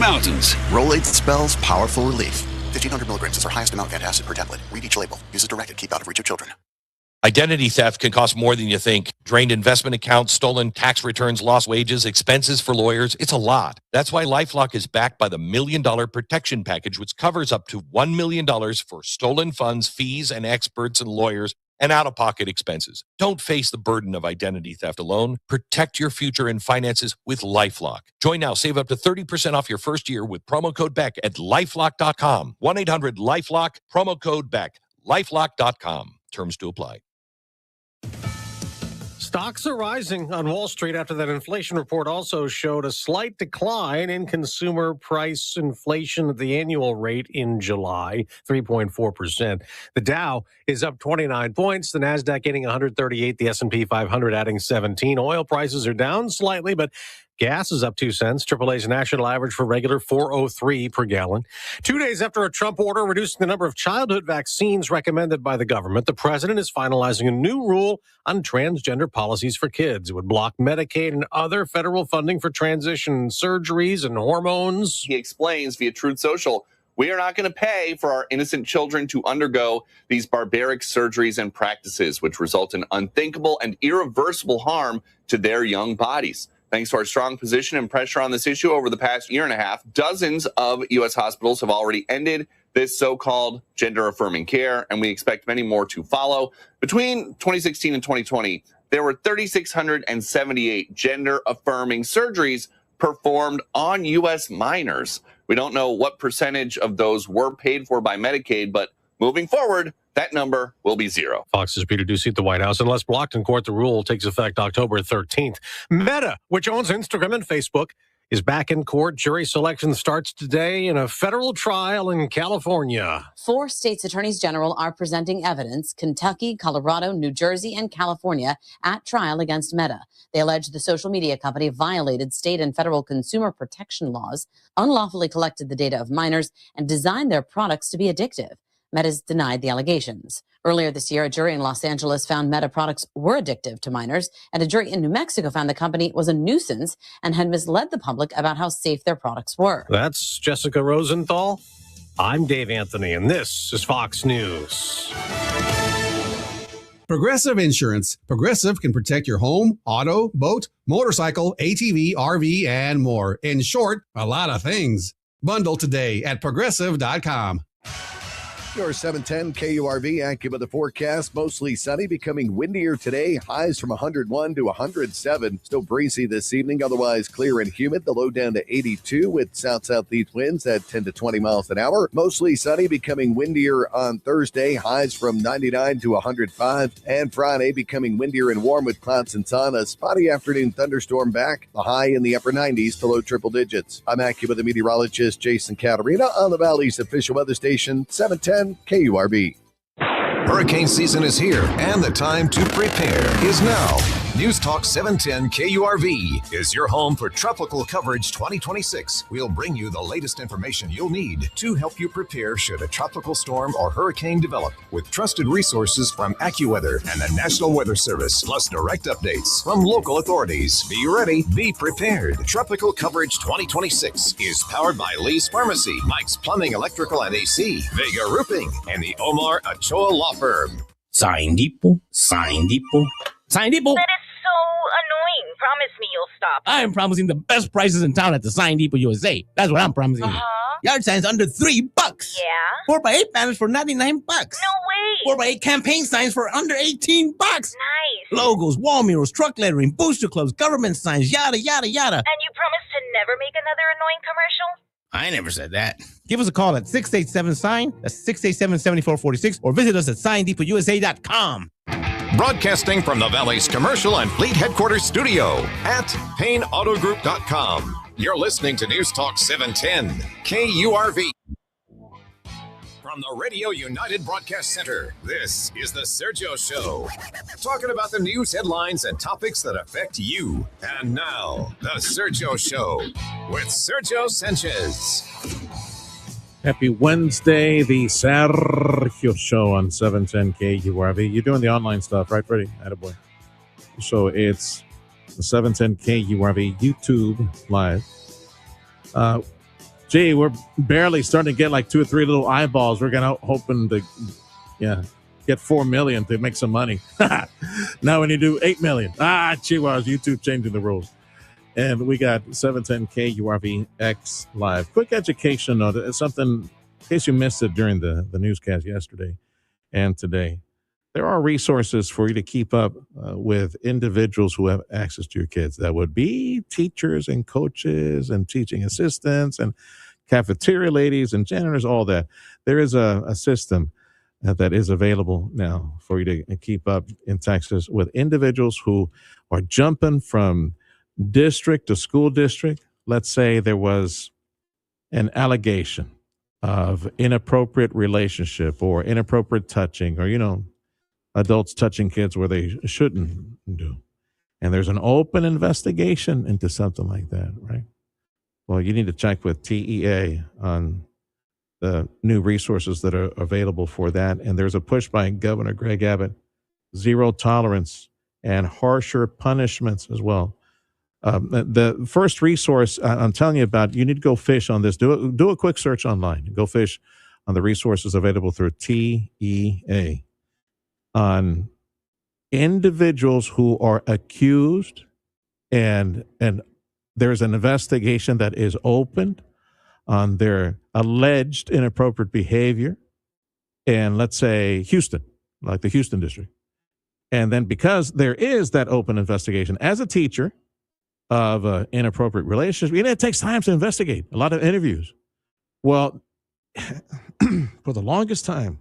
mountains. Rolaids spells powerful relief. 1,500 milligrams is our highest amount of antacid per tablet. Read each label. Use as directed. Keep out of reach of children. Identity theft can cost more than you think. Drained investment accounts, stolen tax returns, lost wages, expenses for lawyers. It's a lot. That's why LifeLock is backed by the $1 Million Protection Package, which covers up to $1 million for stolen funds, fees, and experts and lawyers, and out-of-pocket expenses. Don't face the burden of identity theft alone. Protect your future and finances with LifeLock. Join now. Save up to 30% off your first year with promo code BECK at LifeLock.com. 1-800-LifeLock, promo code BECK. LifeLock.com. Terms to apply. Stocks are rising on Wall Street after that inflation report also showed a slight decline in consumer price inflation at the annual rate in July, 3.4%. The Dow is up 29 points, the Nasdaq getting 138, the S&P 500 adding 17. Oil prices are down slightly, but gas is up 2 cents. AAA's national average for regular, $4.03 per gallon. 2 days after a Trump order reducing the number of childhood vaccines recommended by the government, the president is finalizing a new rule on transgender policies for kids. It would block Medicaid and other federal funding for transition surgeries and hormones. He explains via Truth Social, we are not going to pay for our innocent children to undergo these barbaric surgeries and practices, which result in unthinkable and irreversible harm to their young bodies. Thanks to our strong position and pressure on this issue over the past year and a half, dozens of U.S. hospitals have already ended this so-called gender-affirming care, and we expect many more to follow. Between 2016 and 2020, there were 3,678 gender-affirming surgeries performed on U.S. minors. We don't know what percentage of those were paid for by Medicaid, but moving forward, that number will be zero. Fox's Peter Ducey at the White House. Unless blocked in court, the rule takes effect October 13th. Meta, which owns Instagram and Facebook, is back in court. Jury selection starts today in a federal trial in California. 4 states' attorneys general are presenting evidence, Kentucky, Colorado, New Jersey, and California, at trial against Meta. They allege the social media company violated state and federal consumer protection laws, unlawfully collected the data of minors, and designed their products to be addictive. Meta's denied the allegations. Earlier this year, a jury in Los Angeles found Meta products were addictive to minors, and a jury in New Mexico found the company was a nuisance and had misled the public about how safe their products were. That's Jessica Rosenthal. I'm Dave Anthony, and this is Fox News. Progressive Insurance. Progressive can protect your home, auto, boat, motorcycle, ATV, RV, and more. In short, a lot of things. Bundle today at Progressive.com. Your 710 KURV AccuWeather forecast. Mostly sunny, becoming windier today. Highs from 101 to 107. Still breezy this evening, otherwise clear and humid. The low down to 82 with south-southeast winds at 10 to 20 miles an hour. Mostly sunny, becoming windier on Thursday. Highs from 99 to 105. And Friday becoming windier and warm with clouds and sun. A spotty afternoon thunderstorm back. The high in the upper 90s to low triple digits. I'm AccuWeather meteorologist Jason Caterina on the Valley's official weather station, 710 KURV. Hurricane season is here, and the time to prepare is now. News Talk 710 KURV is your home for tropical coverage 2026. We'll bring you the latest information you'll need to help you prepare should a tropical storm or hurricane develop, with trusted resources from AccuWeather and the National Weather Service, plus direct updates from local authorities. Be ready, be prepared. Tropical Coverage 2026 is powered by Lee's Pharmacy, Mike's Plumbing, Electrical, and AC, Vega Roofing, and the Omar Ochoa Law Firm. Sign Depot, Sign Depot, Sign Depot. That is so annoying. Promise me you'll stop. I am promising the best prices in town at the Sign Depot USA. That's what I'm promising you. Yard signs under $3. Yeah? 4x8 banners for $99. No way. 4x8 campaign signs for under $18. Nice. Logos, wall murals, truck lettering, booster clubs, government signs, yada, yada, yada. And you promise to never make another annoying commercial? I never said that. Give us a call at 687-SIGN, that's 687-7446, or visit us at signdepotUSA.com. Broadcasting from the Valley's commercial and fleet headquarters studio at PayneAutoGroup.com. You're listening to News Talk 710 KURV. From the Radio United Broadcast Center, this is the Sergio Show. Talking about the news headlines and topics that affect you. And now, the Sergio Show with Sergio Sanchez. Happy Wednesday, the Sergio Show on 710 KURV. You're doing the online stuff, right, Freddie? Attaboy. So it's the 710 KURV YouTube Live. Gee, we're barely starting to get like 2 or 3 little eyeballs. We're hoping to, get 4 million to make some money. Now we need to do 8 million. Chihuahuas, YouTube changing the rules. And we got 710 KURV X Live. Quick education note. It's something, in case you missed it during the newscast yesterday and today. There are resources for you to keep up with individuals who have access to your kids. That would be teachers and coaches and teaching assistants and cafeteria ladies and janitors, all that. There is a system that is available now for you to keep up in Texas with individuals who are jumping from district to school district. Let's say there was an allegation of inappropriate relationship or inappropriate touching or, adults touching kids where they shouldn't do. And there's an open investigation into something like that, right? Well, you need to check with TEA on the new resources that are available for that. And there's a push by Governor Greg Abbott, zero tolerance and harsher punishments as well. The first resource I'm telling you about, you need to go fish on this. Do a quick search online. Go fish on the resources available through TEA on individuals who are accused and there's an investigation that is opened on their alleged inappropriate behavior. And let's say Houston, like the Houston district. And then because there is that open investigation as a teacher of an inappropriate relationship, it takes time to investigate, a lot of interviews. Well, for the longest time,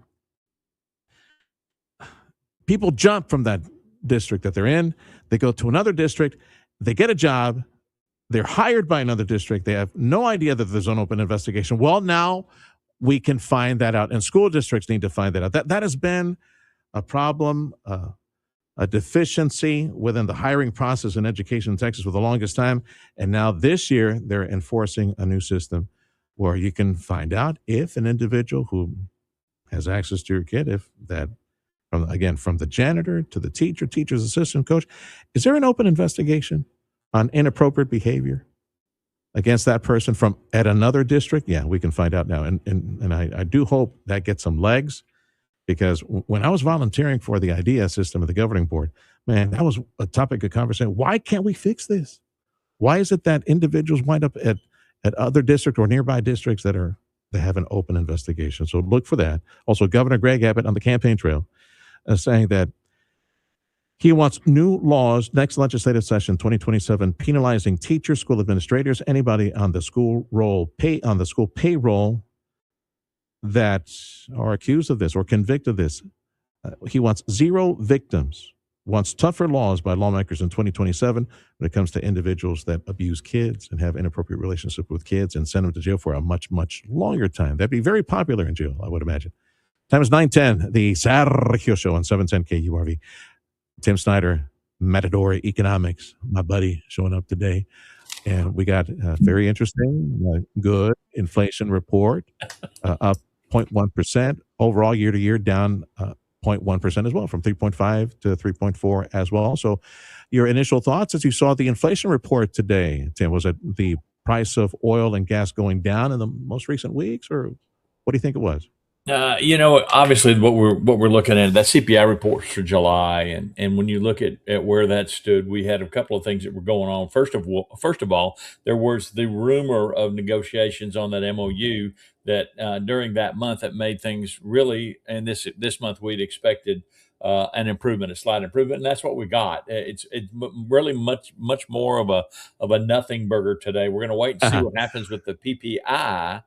people jump from that district that they're in. They go to another district. They get a job. They're hired by another district. They have no idea that there's an open investigation. Well, now we can find that out, and school districts need to find that out. That has been a problem, a deficiency within the hiring process in education in Texas for the longest time. And now this year, they're enforcing a new system where you can find out if an individual who has access to your kid, if that, from the janitor to the teacher, teacher's assistant, coach, is there an open investigation on inappropriate behavior against that person from at another district? Yeah, we can find out now. And I do hope that gets some legs, because when I was volunteering for the IDEA system of the governing board, man, that was a topic of conversation. Why can't we fix this? Why is it that individuals wind up at other districts or nearby districts that have an open investigation? So look for that. Also, Governor Greg Abbott on the campaign trail saying that he wants new laws next legislative session, 2027, penalizing teachers, school administrators, anybody on the school payroll that are accused of this or convicted of this. He wants zero victims, wants tougher laws by lawmakers in 2027 when it comes to individuals that abuse kids and have inappropriate relationship with kids and send them to jail for a much, much longer time. That'd be very popular in jail, I would imagine. Time is 9:10, the Sergio Show on 710 KURV. Tim Snyder, Matador Economics, my buddy, showing up today. And we got a very interesting, good inflation report, up 0.1%. Overall, year to year, down 0.1% as well, from 3.5 to 3.4 as well. So your initial thoughts as you saw the inflation report today, Tim, was it the price of oil and gas going down in the most recent weeks, or what do you think it was? Obviously what we're looking at, that CPI report for July, and when you look at where that stood, we had a couple of things that were going on. First of all, there was the rumor of negotiations on that MOU that during that month that made things really, and this month we'd expected an improvement, a slight improvement, and that's what we got. It's really much more of a nothing burger today. We're going to wait and see what happens with the PPI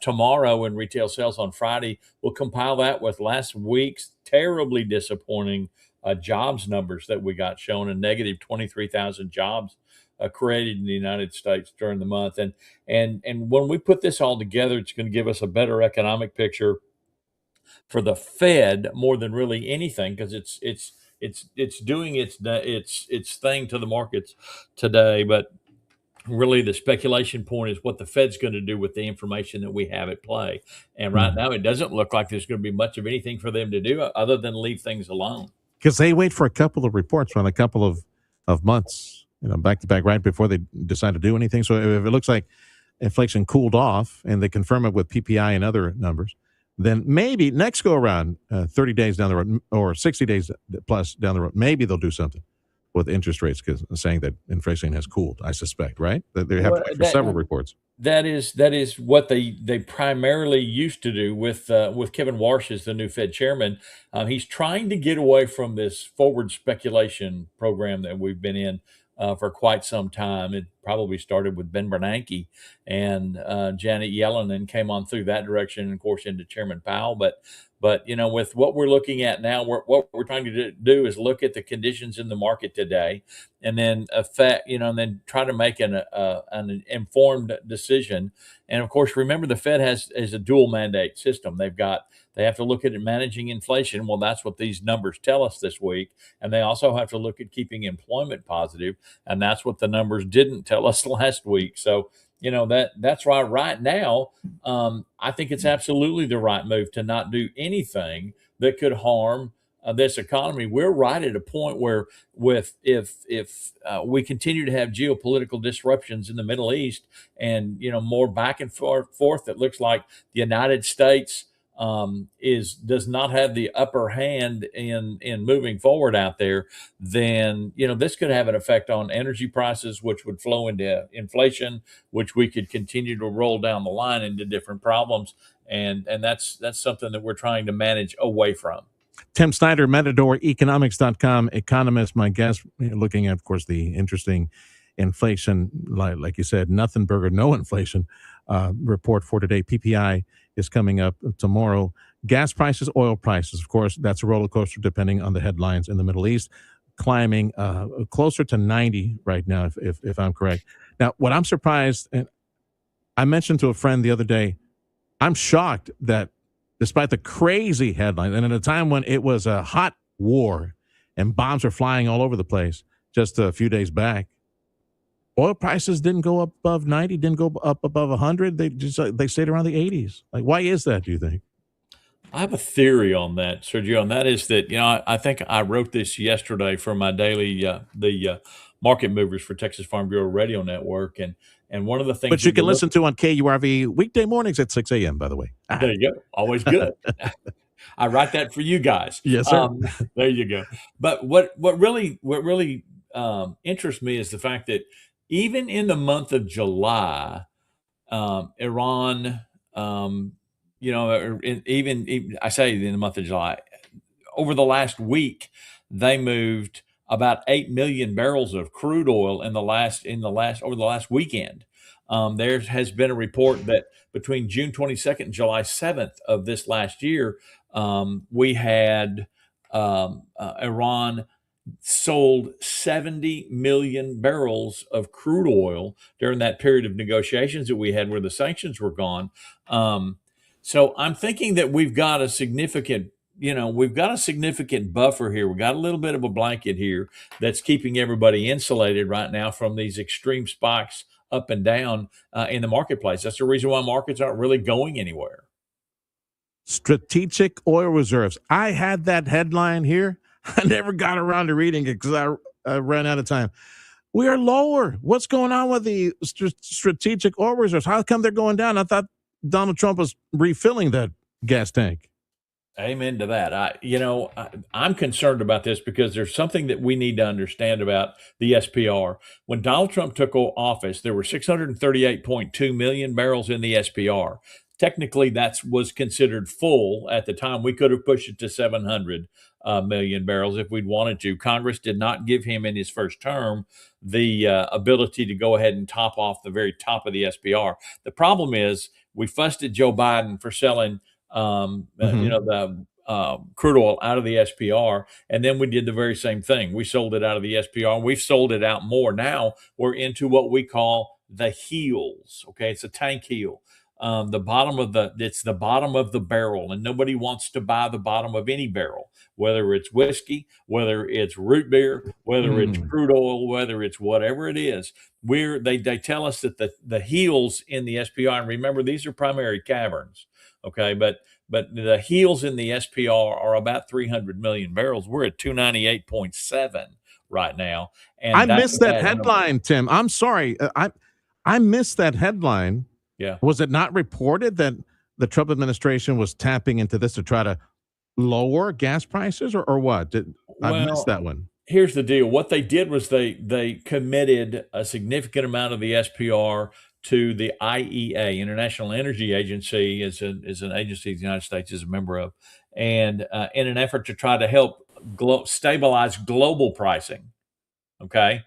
tomorrow, and retail sales on Friday. We'll compile that with last week's terribly disappointing jobs numbers that we got, showing a negative 23,000 jobs created in the United States during the month. And when we put this all together, it's going to give us a better economic picture for the Fed more than really anything, because it's doing its thing to the markets today. But really, the speculation point is what the Fed's going to do with the information that we have at play. And right now, it doesn't look like there's going to be much of anything for them to do other than leave things alone. Because they wait for a couple of reports from a couple of months, back to back, right before they decide to do anything. So if it looks like inflation cooled off and they confirm it with PPI and other numbers, then maybe next go around, 30 days down the road or 60 days plus down the road, maybe they'll do something with interest rates, because saying that inflation has cooled, I suspect, right? That they have to wait for several reports. That is what they primarily used to do with Kevin Warsh as the new Fed chairman. He's trying to get away from this forward speculation program that we've been in for quite some time. It probably started with Ben Bernanke and Janet Yellen, and came on through that direction, and of course into Chairman Powell. But with what we're looking at now, what we're trying to do is look at the conditions in the market today, and then and then try to make an informed decision. And of course, remember, the Fed is a dual mandate system. They have to look at managing inflation. Well, that's what these numbers tell us this week. And they also have to look at keeping employment positive, and that's what the numbers didn't tell us last week. So, that's why right now, I think it's absolutely the right move to not do anything that could harm this economy. We're right at a point where, if we continue to have geopolitical disruptions in the Middle East, and more back and forth, it looks like the United States does not have the upper hand in moving forward out there, then this could have an effect on energy prices, which would flow into inflation, which we could continue to roll down the line into different problems, and that's something that we're trying to manage away from. Tim Snyder, MatadorEconomics.com economist, my guest, looking at, of course, the interesting inflation, like you said, nothing burger, no inflation report for today. PPI is coming up tomorrow. Gas prices, oil prices, of course, that's a roller coaster depending on the headlines in the Middle East, climbing closer to 90 right now, if I'm correct. Now, what I'm surprised, and I mentioned to a friend the other day, I'm shocked that despite the crazy headlines, and at a time when it was a hot war and bombs are flying all over the place just a few days back, oil prices didn't go up above 90, didn't go up above 100. They stayed around the 80s. Like, why is that, do you think? I have a theory on that, Sergio, and that is that, I think I wrote this yesterday for my daily, the market movers for Texas Farm Bureau Radio Network. And one of the things, but you can listen to on KURV weekday mornings at 6 a.m., by the way. There you go. Always good. I write that for you guys. Yes, sir. There you go. But what really interests me is the fact that even in the month of July, Iran, even I say in the month of July, over the last week, they moved about 8 million barrels of crude oil over the last weekend. There has been a report that between June 22nd and July 7th of this last year, we had Iran sold 70 million barrels of crude oil during that period of negotiations that we had where the sanctions were gone. So I'm thinking that we've got a significant buffer here. We've got a little bit of a blanket here that's keeping everybody insulated right now from these extreme spikes up and down in the marketplace. That's the reason why markets aren't really going anywhere. Strategic oil reserves. I had that headline here. I never got around to reading it because I ran out of time. We are lower. What's going on with the strategic oil reserves? How come they're going down? I thought Donald Trump was refilling that gas tank. Amen to that. I'm concerned about this because there's something that we need to understand about the SPR. When Donald Trump took office, there were 638.2 million barrels in the SPR. Technically, that was considered full at the time. We could have pushed it to 700 million barrels if we'd wanted to. Congress did not give him in his first term the ability to go ahead and top off the very top of the SPR. The problem is we fussed at Joe Biden for selling the crude oil out of the SPR, and then we did the very same thing. We sold it out of the SPR, and we've sold it out more. Now we're into what we call the heels. Okay, it's a tank heel. It's the bottom of the barrel, and nobody wants to buy the bottom of any barrel, whether it's whiskey, whether it's root beer, whether it's crude oil, whether it's whatever it is. They tell us that the heels in the SPR, and remember, these are primary caverns. Okay, but the heels in the SPR are about 300 million barrels. We're at 298.7 right now. And I missed that headline, Tim. I'm sorry. I missed that headline. Yeah. Was it not reported that the Trump administration was tapping into this to try to lower gas prices, or what? I missed that one. Here's the deal. What they did was they committed a significant amount of the SPR to the IEA, International Energy Agency, is an agency the United States is a member of, and in an effort to try to help stabilize global pricing. Okay.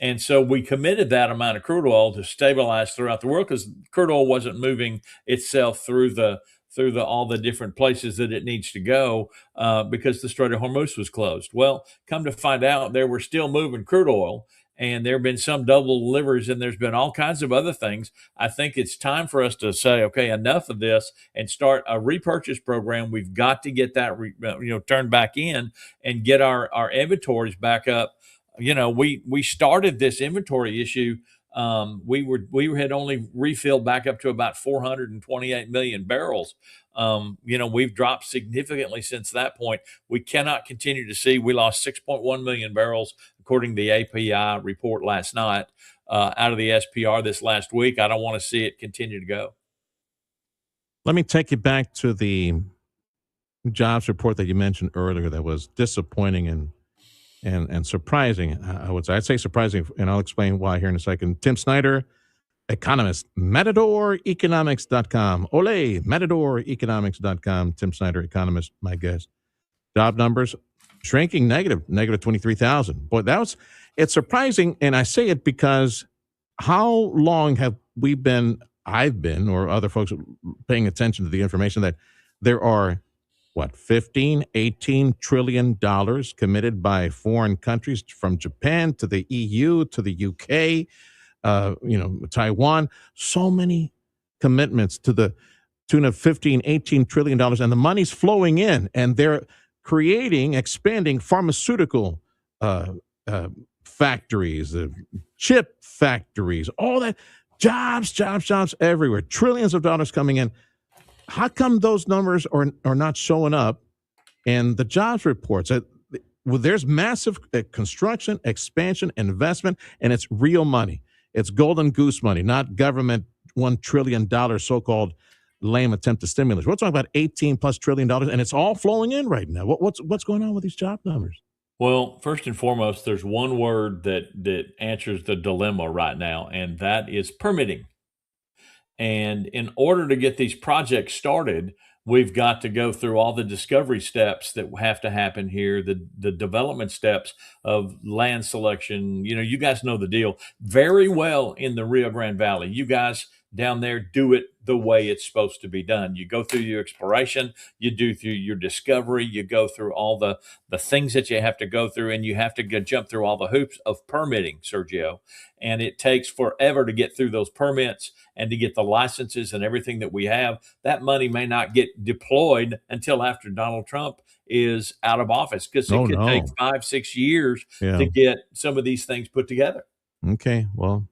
And so we committed that amount of crude oil to stabilize throughout the world, because crude oil wasn't moving itself through all the different places that it needs to go, because the Strait of Hormuz was closed. Well, come to find out, they were still moving crude oil, and there have been some double deliveries, and there's been all kinds of other things. I think it's time for us to say, okay, enough of this, and start a repurchase program. We've got to get that turned back in and get our inventories back up. We started this inventory issue. We had only refilled back up to about 428 million barrels. We've dropped significantly since that point. We cannot continue to see. We lost 6.1 million barrels, according to the API report last night, out of the SPR this last week. I don't want to see it continue to go. Let me take you back to the jobs report that you mentioned earlier that was disappointing and surprising. I'd say surprising, and I'll explain why here in a second. Tim Snyder, economist, MatadorEconomics.com. Ole, MatadorEconomics.com. Tim Snyder, economist, my guest. Job numbers shrinking negative 23,000. Boy, it's surprising, and I say it because how long have I've been, or other folks paying attention to the information that there are 15, 18 trillion dollars committed by foreign countries, from Japan to the EU to the UK, Taiwan, so many commitments to the tune of 15, 18 trillion dollars, and the money's flowing in, and they're expanding pharmaceutical factories, chip factories, all that, jobs everywhere, trillions of dollars coming in. How come those numbers are not showing up in the jobs reports? There's massive construction, expansion, investment, and it's real money. It's golden goose money, not government $1 trillion so-called lame attempt to stimulus. We're talking about $18+ trillion, and it's all flowing in right now. What's going on with these job numbers? Well, first and foremost, there's one word that answers the dilemma right now, and that is permitting. And in order to get these projects started, we've got to go through all the discovery steps that have to happen here, the development steps of land selection. You guys know the deal very well in the Rio Grande Valley. You guys down there do it the way it's supposed to be done. You go through your exploration, you do through your discovery, you go through all the things that you have to go through, and you have to jump through all the hoops of permitting, Sergio. And it takes forever to get through those permits and to get the licenses and everything that we have. That money may not get deployed until after Donald Trump is out of office, because it could take 5-6 years to get some of these things put together. Okay, well,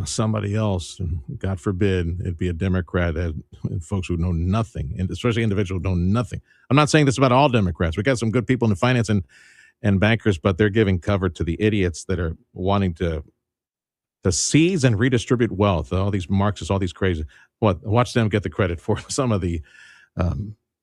somebody else, and God forbid it'd be a Democrat, and folks who know nothing, and especially individuals who know nothing. I'm not saying this about all Democrats. We got some good people in finance and bankers, but they're giving cover to the idiots that are wanting to seize and redistribute wealth. All these Marxists, all these crazy. Watch them get the credit for some of the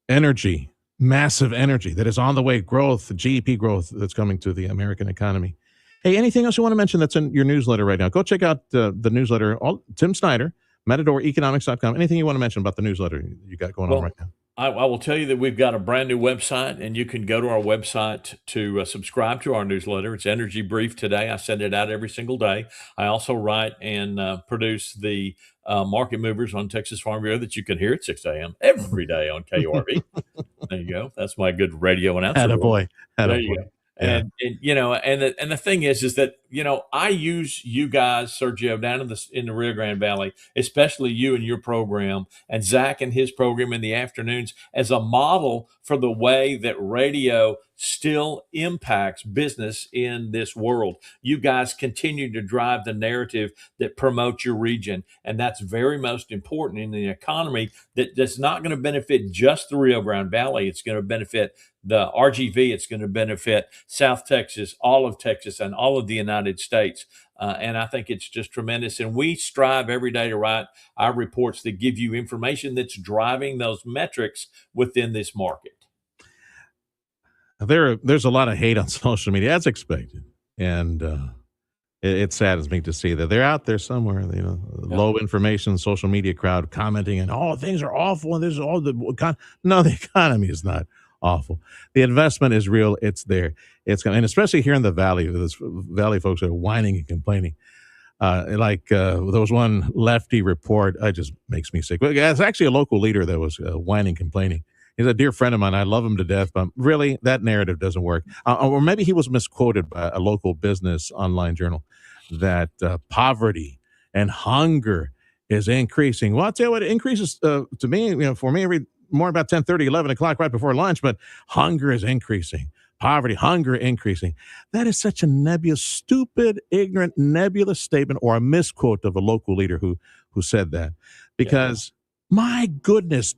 energy, massive energy that is on the way, growth, GDP growth that's coming to the American economy. Hey, anything else you want to mention that's in your newsletter right now? Go check out the newsletter. Tim Snyder, MatadorEconomics.com. Anything you want to mention about the newsletter you got going on right now? I will tell you that we've got a brand new website, and you can go to our website to subscribe to our newsletter. It's Energy Brief Today. I send it out every single day. I also write and produce the Market Movers on Texas Farm Bureau that you can hear at 6 a.m. every day on KURV. There you go. That's my good radio announcer. Attaboy. There you go. Yeah. And the thing is that, I use you guys, Sergio, down in the Rio Grande Valley, especially you and your program, and Zach and his program in the afternoons, as a model for the way that radio still impacts business in this world. You guys continue to drive the narrative that promotes your region, and that's very most important in the economy. That's not going to benefit just the Rio Grande Valley. It's going to benefit the RGV. It's going to benefit South Texas, all of Texas, and all of the United States. And I think it's just tremendous. And we strive every day to write our reports that give you information that's driving those metrics within this market. There's a lot of hate on social media, as expected, and it saddens me to see that they're out there somewhere. Low information social media crowd commenting and things are awful, and this is all no, the economy is not awful. The investment is real. It's there. It's going, and especially here in the valley, those valley folks are whining and complaining. There was one lefty report. It just makes me sick. It's actually a local leader that was whining, complaining. He's a dear friend of mine. I love him to death, but really that narrative doesn't work. Or maybe he was misquoted by a local business online journal that poverty and hunger is increasing. Well, I'll tell you what, it increases to me, for me, every morning about 10:30, 11 o'clock right before lunch, but hunger is increasing. Poverty, hunger increasing. That is such a nebulous, stupid, ignorant, nebulous statement or a misquote of a local leader who said that. Because, my goodness,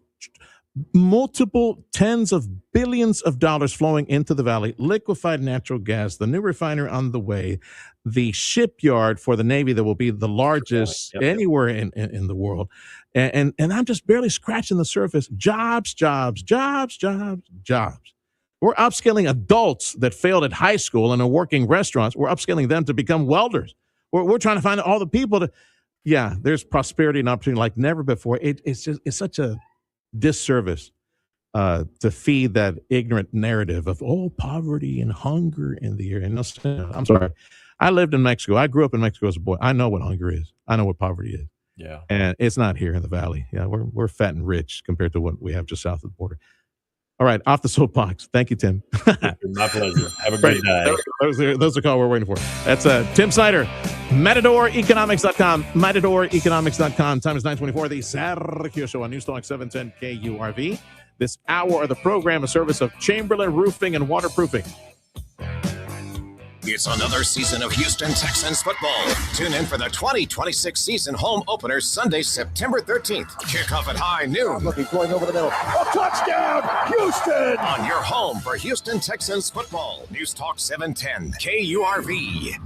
multiple tens of billions of dollars flowing into the valley, liquefied natural gas, the new refinery on the way, the shipyard for the Navy that will be the largest anywhere in the world. And I'm just barely scratching the surface. Jobs. We're upskilling adults that failed at high school and are working restaurants. We're upskilling them to become welders. We're trying to find all the people to, there's prosperity and opportunity like never before. It's such a disservice to feed that ignorant narrative of poverty and hunger in the area. I'm sorry. I lived in Mexico. I grew up in Mexico as a boy. I know what hunger is. I know what poverty is. Yeah. And it's not here in the valley. Yeah, we're fat and rich compared to what we have just south of the border. All right, off the soapbox. Thank you, Tim. My pleasure. Have a great day. Those are the call we're waiting for. That's Tim Snyder, MatadorEconomics.com, MatadorEconomics.com. Time is 9:24. The Sergio Show on News Talk 710 KURV. This hour of the program, a service of Chamberlain Roofing and Waterproofing. It's another season of Houston Texans football. Tune in for the 2026 season home opener Sunday, September 13th. Kickoff at high noon. Looking going over the middle. A touchdown, Houston! On your home for Houston Texans football. News Talk 710 KURV.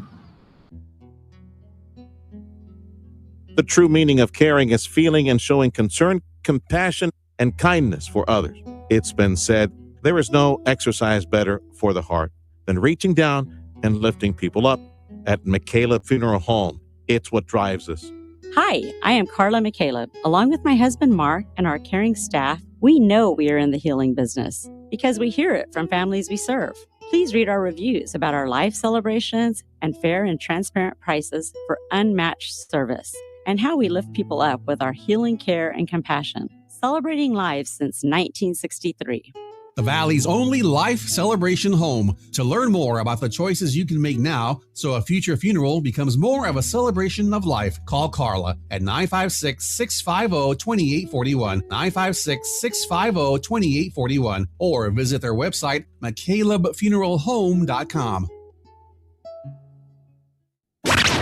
The true meaning of caring is feeling and showing concern, compassion, and kindness for others. It's been said, there is no exercise better for the heart than reaching down and lifting people up. At McCaleb Funeral Home, it's what drives us. Hi, I am Carla McCaleb. Along with my husband Mark and our caring staff, we know we are in the healing business because we hear it from families we serve. Please read our reviews about our life celebrations and fair and transparent prices for unmatched service and how we lift people up with our healing care and compassion, celebrating lives since 1963. The Valley's only life celebration home. To learn more about the choices you can make now so a future funeral becomes more of a celebration of life, call Carla at 956-650-2841, 956-650-2841, or visit their website, McCalebFuneralHome.com.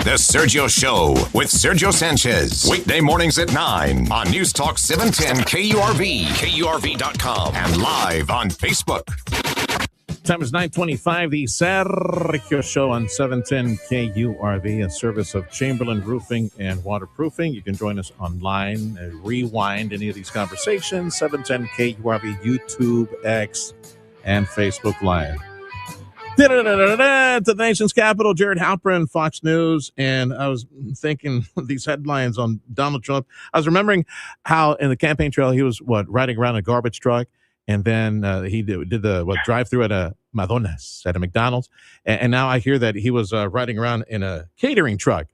The Sergio Show with Sergio Sanchez. Weekday mornings at 9 on News Talk 710 KURV, KURV.com, and live on Facebook. Time is 9:25. The Sergio Show on 710 KURV, a service of Chamberlain Roofing and Waterproofing. You can join us online and rewind any of these conversations. 710 KURV, YouTube, X, and Facebook Live. To the nation's capital, Jared Halpern, Fox News, and I was thinking these headlines on Donald Trump. I was remembering how in the campaign trail he was riding around a garbage truck, and then he did the drive-through at a Madonna's at a McDonald's, and now I hear that he was riding around in a catering truck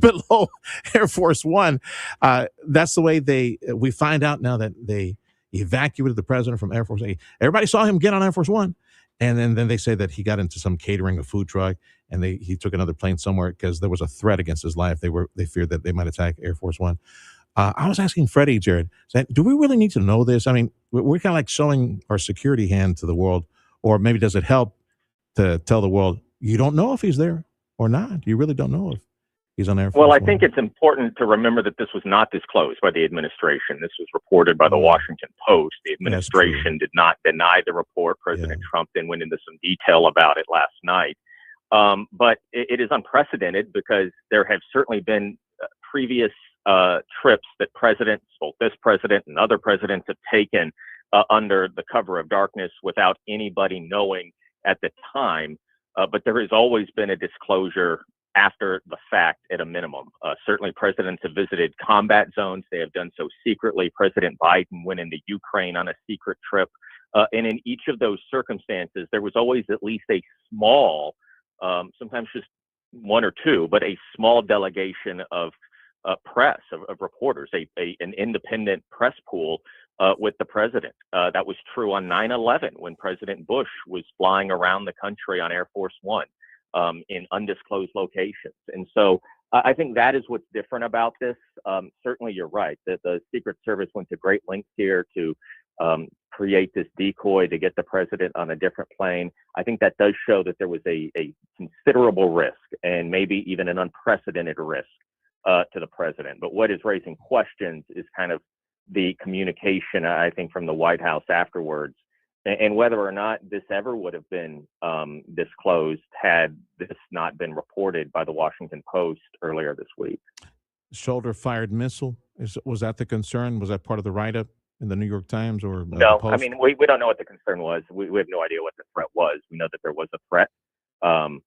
below Air Force One. That's the way we find out now that they evacuated the president from Air Force A. Everybody saw him get on Air Force One. And then they say that he got into some catering, a food truck, and he took another plane somewhere because there was a threat against his life. They feared that they might attack Air Force One. I was asking Freddie, Jared, do we really need to know this? I mean, we're kind of like showing our security hand to the world, Or maybe does it help to tell the world, you don't know if he's there or not? You really don't know if he's on Air Force Well, I One. think it's important to remember that this was not disclosed by the administration. This was reported by the Washington Post. The administration did not deny the report. President Trump then went into some detail about it last night. But it is unprecedented because there have certainly been previous trips that presidents, both this president and other presidents, have taken under the cover of darkness without anybody knowing at the time. But there has always been a disclosure after the fact at a minimum. Certainly presidents have visited combat zones. They have done so secretly. President Biden went into Ukraine on a secret trip. And in each of those circumstances, there was always at least a small, sometimes just one or two, but a small delegation of press, of reporters, an independent press pool with the president. That was true on 9/11 when President Bush was flying around the country on Air Force One in undisclosed locations. And so I think that is what's different about this. Certainly you're right that the Secret Service went to great lengths here to create this decoy to get the president on a different plane. I think that does show that there was a considerable risk and maybe even an unprecedented risk to the president. But what is raising questions is kind of the communication, I think, from the White House afterwards, and whether or not this ever would have been disclosed had this not been reported by the Washington Post earlier this week. Shoulder-fired missile, was that the concern? Was that part of the write-up in the New York Times or No, the Post? I mean, we don't know what the concern was. We have no idea what the threat was. We know that there was a threat. And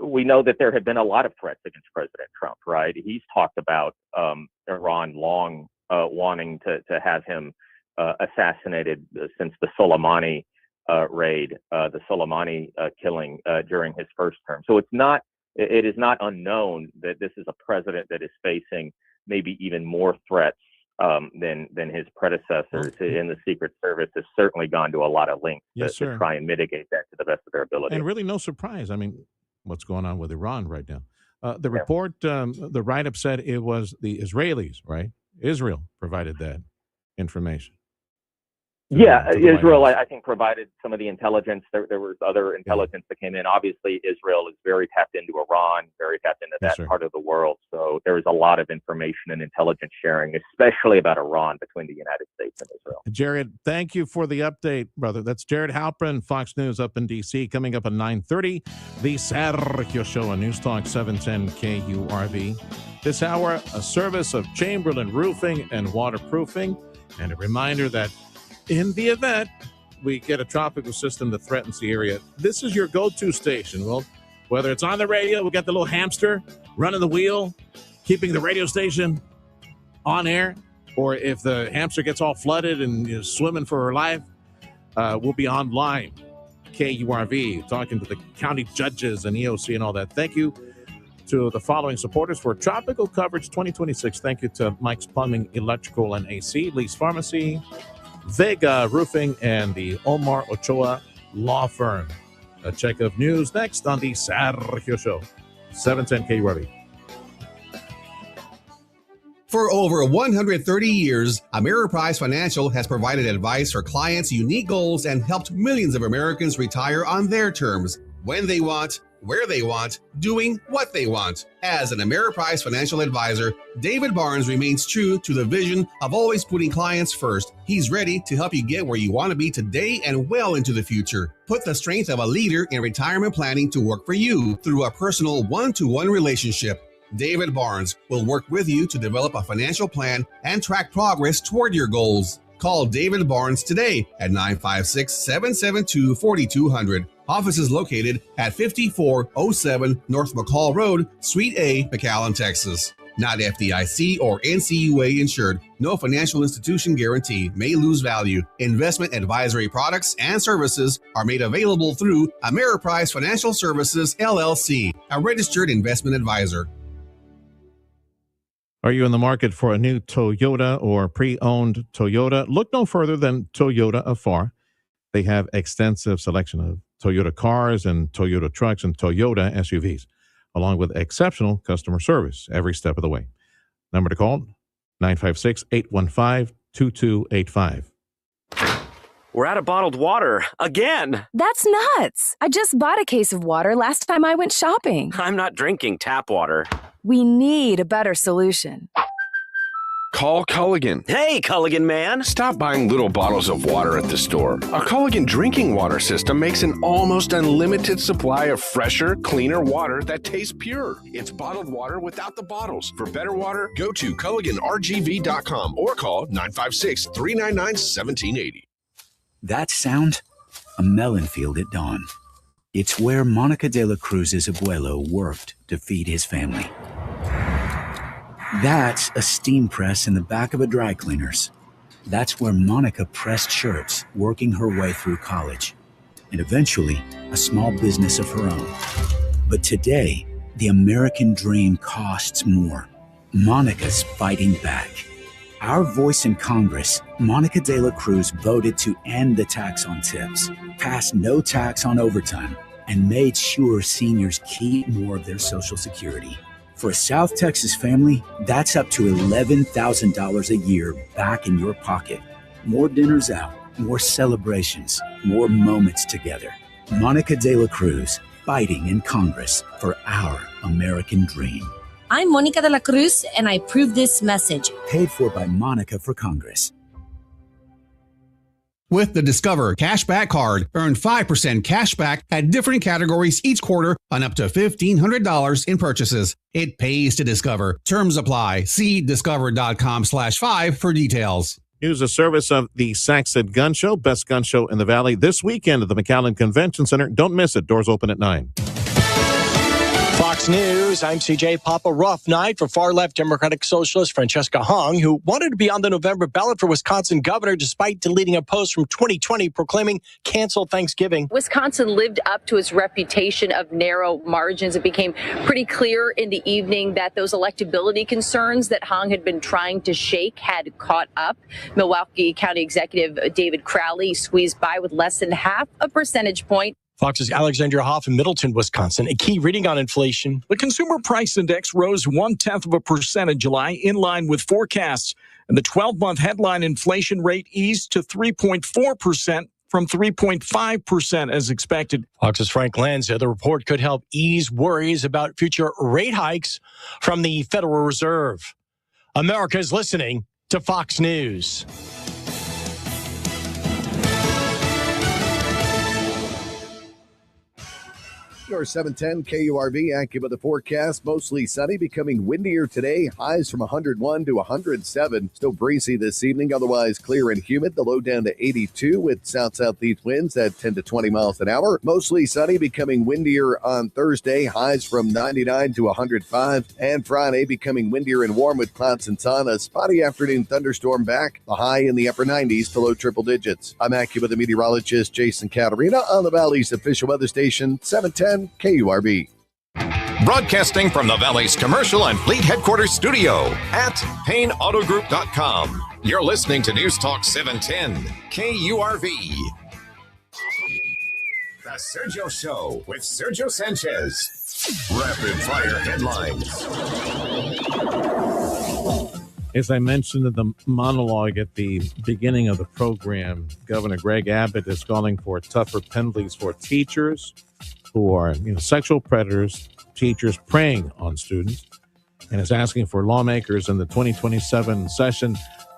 we know that there have been a lot of threats against President Trump, right? He's talked about Iran long wanting to have him assassinated since the Soleimani raid, the Soleimani killing during his first term. So it is not unknown that this is a president that is facing maybe even more threats than his predecessors. And the Secret Service has certainly gone to a lot of lengths to try and mitigate that to the best of their ability. And really no surprise. I mean, what's going on with Iran right now? The report, the write-up said it was the Israelis, right? Israel provided that information. Yeah, Israel, I think, provided some of the intelligence. There was other intelligence that came in. Obviously, Israel is very tapped into Iran, very tapped into that part of the world. So there is a lot of information and intelligence sharing, especially about Iran, between the United States and Israel. Jared, thank you for the update, brother. That's Jared Halpern, Fox News up in D.C. Coming up at 9:30, the Sergio Show on News Talk 710 KURV. This hour, a service of Chamberlain Roofing and Waterproofing, and a reminder that in the event we get a tropical system that threatens the area, this is your go-to station. Well, whether it's on the radio, we got the little hamster running the wheel, keeping the radio station on air, or if the hamster gets all flooded and is swimming for her life, we'll be online. KURV, talking to the county judges and EOC and all that. Thank you to the following supporters for Tropical Coverage 2026. Thank you to Mike's Plumbing, Electrical, and AC, Lee's Pharmacy, Vega Roofing, and the Omar Ochoa Law Firm. A check of news next on the Sergio Show, 710 KURV. For over 130 years, Ameriprise Financial has provided advice for clients' unique goals and helped millions of Americans retire on their terms, when they want, where they want, doing what they want. As an Ameriprise financial advisor, David Barnes remains true to the vision of always putting clients first. He's ready to help you get where you want to be today and well into the future. Put the strength of a leader in retirement planning to work for you through a personal one-to-one relationship. David Barnes will work with you to develop a financial plan and track progress toward your goals. Call David Barnes today at 956-772-4200. Office is located at 5407 North McCall Road, Suite A, McAllen, Texas. Not FDIC or NCUA insured. No financial institution guarantee may lose value. Investment advisory products and services are made available through Ameriprise Financial Services, LLC, a registered investment advisor. Are you in the market for a new Toyota or pre-owned Toyota? Look no further than Toyota of Far. They have extensive selection of Toyota cars and Toyota trucks and Toyota SUVs, along with exceptional customer service every step of the way. Number to call, 956-815-2285. We're out of bottled water again. That's nuts. I just bought a case of water last time I went shopping. I'm not drinking tap water. We need a better solution. Call Culligan. Hey, Culligan man. Stop buying little bottles of water at the store. A Culligan drinking water system makes an almost unlimited supply of fresher, cleaner water that tastes pure. It's bottled water without the bottles. For better water, go to CulliganRGV.com or call 956-399-1780. That sound? A melon field at dawn. It's where Monica de la Cruz's abuelo worked to feed his family. That's a steam press in the back of a dry cleaner's. That's where Monica pressed shirts, working her way through college, and eventually a small business of her own. But today, the American dream costs more. Monica's fighting back. Our voice in Congress, Monica de la Cruz voted to end the tax on tips, passed no tax on overtime, and made sure seniors keep more of their Social Security. For a South Texas family, that's up to $11,000 a year back in your pocket. More dinners out, more celebrations, more moments together. Monica de la Cruz, fighting in Congress for our American dream. I'm Monica de la Cruz, and I approve this message. Paid for by Monica for Congress. With the Discover Cashback Card, earn 5% cash back at different categories each quarter on up to $1,500 in purchases. It pays to Discover. Terms apply. See discover.com/5 for details. News a service of the Saxon Gun Show, best gun show in the Valley, this weekend at the McAllen Convention Center. Don't miss it. Doors open at 9. Fox News, I'm CJ. Papa. Rough night for far-left Democratic Socialist Francesca Hong, who wanted to be on the November ballot for Wisconsin governor despite deleting a post from 2020 proclaiming cancel Thanksgiving. Wisconsin lived up to its reputation of narrow margins. It became pretty clear in the evening that those electability concerns that Hong had been trying to shake had caught up. Milwaukee County Executive David Crowley squeezed by with less than half a percentage point. Fox's Alexandria Hoff in Middleton, Wisconsin. A key reading on inflation. The Consumer Price Index rose 0.1% in July, in line with forecasts. And the 12-month headline inflation rate eased to 3.4% from 3.5% as expected. Fox's Frank Lanza. The report could help ease worries about future rate hikes from the Federal Reserve. America is listening to Fox News. Your 710 KURV accurate with the forecast. Mostly sunny, becoming windier today. Highs from 101 to 107. Still breezy this evening, otherwise clear and humid. The low down to 82 with south-southeast winds at 10 to 20 miles an hour. Mostly sunny, becoming windier on Thursday. Highs from 99 to 105. And Friday becoming windier and warm with clouds and sun. A spotty afternoon thunderstorm back. A high in the upper 90s to low triple digits. I'm AccuWeather meteorologist Jason Caterina on the Valley's official weather station, 710 KURV. Broadcasting from the Valley's commercial and fleet headquarters studio at PayneAutoGroup.com. You're listening to News Talk 710 KURV. The Sergio Show with Sergio Sanchez. Rapid fire headlines. As I mentioned in the monologue at the beginning of the program, Governor Greg Abbott is calling for tougher penalties for teachers who are, sexual predators, teachers preying on students, and is asking for lawmakers in the 2027 session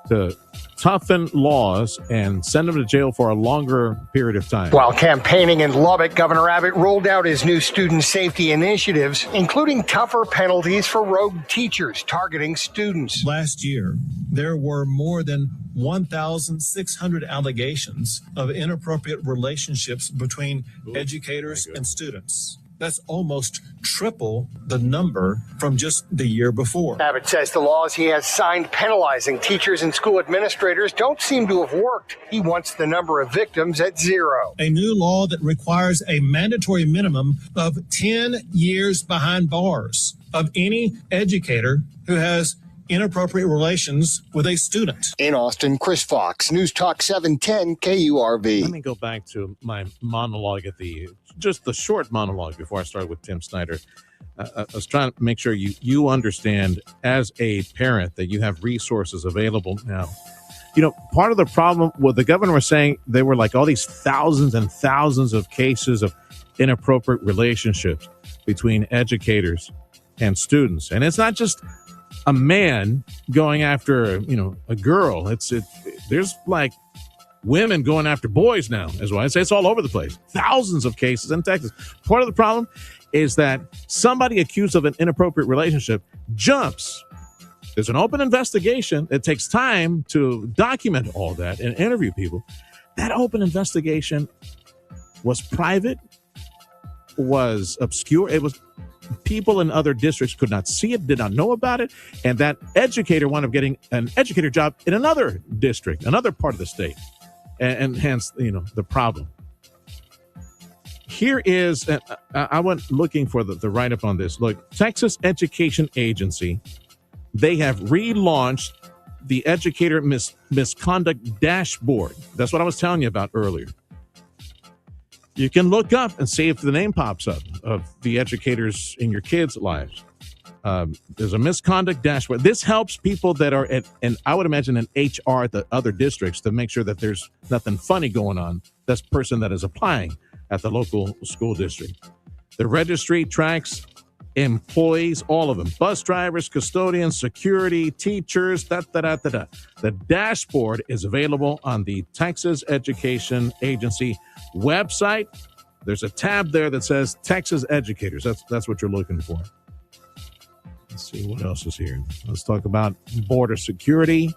to toughen laws and send them to jail for a longer period of time. While campaigning in Lubbock, Governor Abbott rolled out his new student safety initiatives, including tougher penalties for rogue teachers targeting students. Last year, there were more than 1,600 allegations of inappropriate relationships between educators and students. That's almost triple the number from just the year before. Abbott says the laws he has signed penalizing teachers and school administrators don't seem to have worked. He wants the number of victims at zero. A new law that requires a mandatory minimum of 10 years behind bars of any educator who has inappropriate relations with a student. In Austin, Chris Fox, News Talk 710 KURV. Let me go back to my monologue at the short monologue before I started with Tim Snyder. I was trying to make sure you understand as a parent that you have resources available now part of the problem, what the governor was saying, there were like all these thousands and thousands of cases of inappropriate relationships between educators and students. And it's not just a man going after, a girl. There's like women going after boys now as well. I'd say it's all over the place. Thousands of cases in Texas. Part of the problem is that somebody accused of an inappropriate relationship jumps. There's an open investigation. It takes time to document all that and interview people. That open investigation was private, was obscure. It was people in other districts could not see it, did not know about it. And that educator wound up getting an educator job in another district, another part of the state. And hence, the problem. Here is, I went looking for the write-up on this. Look, Texas Education Agency, they have relaunched the educator misconduct dashboard. That's what I was telling you about earlier. You can look up and see if the name pops up of the educators in your kids' lives. There's a misconduct dashboard. This helps people that are and I would imagine in HR at the other districts to make sure that there's nothing funny going on. That's person that is applying at the local school district. The registry tracks employees, all of them, bus drivers, custodians, security, teachers, The dashboard is available on the Texas Education Agency website. There's a tab there that says Texas Educators. That's what you're looking for. Let's see what else is here. Let's talk about border security.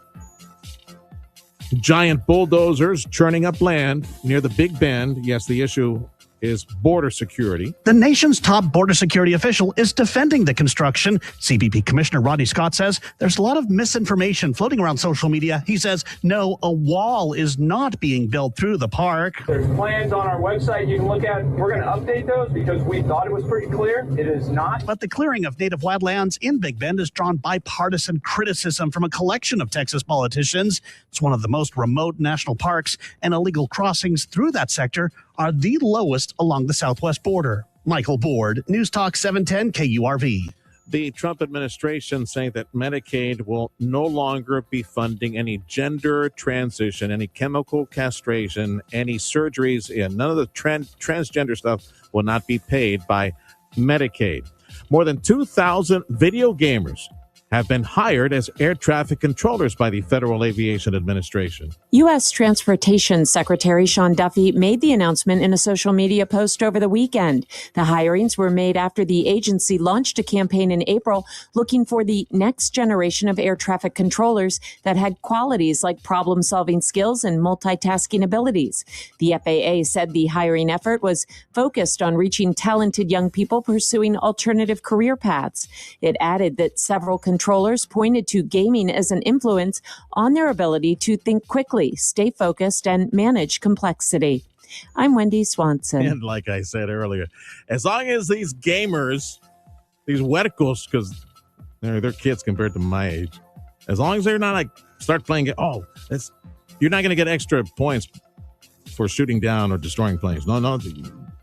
Giant bulldozers churning up land near the Big Bend. Yes, the issue is border security. The nation's top border security official is defending the construction. CBP Commissioner Rodney Scott says there's a lot of misinformation floating around social media. He says, no, a wall is not being built through the park. There's plans on our website you can look at. We're going to update those because we thought it was pretty clear. It is not. But the clearing of native wildlands in Big Bend has drawn bipartisan criticism from a collection of Texas politicians. It's one of the most remote national parks, and illegal crossings through that sector are the lowest along the southwest border. Michael Board, News Talk 710 KURV. The Trump administration saying that Medicaid will no longer be funding any gender transition, any chemical castration, any surgeries, and none of the transgender stuff will not be paid by Medicaid. More than 2,000 video gamers have been hired as air traffic controllers by the Federal Aviation Administration. U.S. Transportation Secretary Sean Duffy made the announcement in a social media post over the weekend. The hirings were made after the agency launched a campaign in April looking for the next generation of air traffic controllers that had qualities like problem-solving skills and multitasking abilities. The FAA said the hiring effort was focused on reaching talented young people pursuing alternative career paths. It added that several controllers pointed to gaming as an influence on their ability to think quickly, stay focused, and manage complexity. I'm Wendy Swanson. And like I said earlier, as long as these gamers, these huercos, because they're kids compared to my age, as long as they're not like start playing it, you're not going to get extra points for shooting down or destroying planes. No,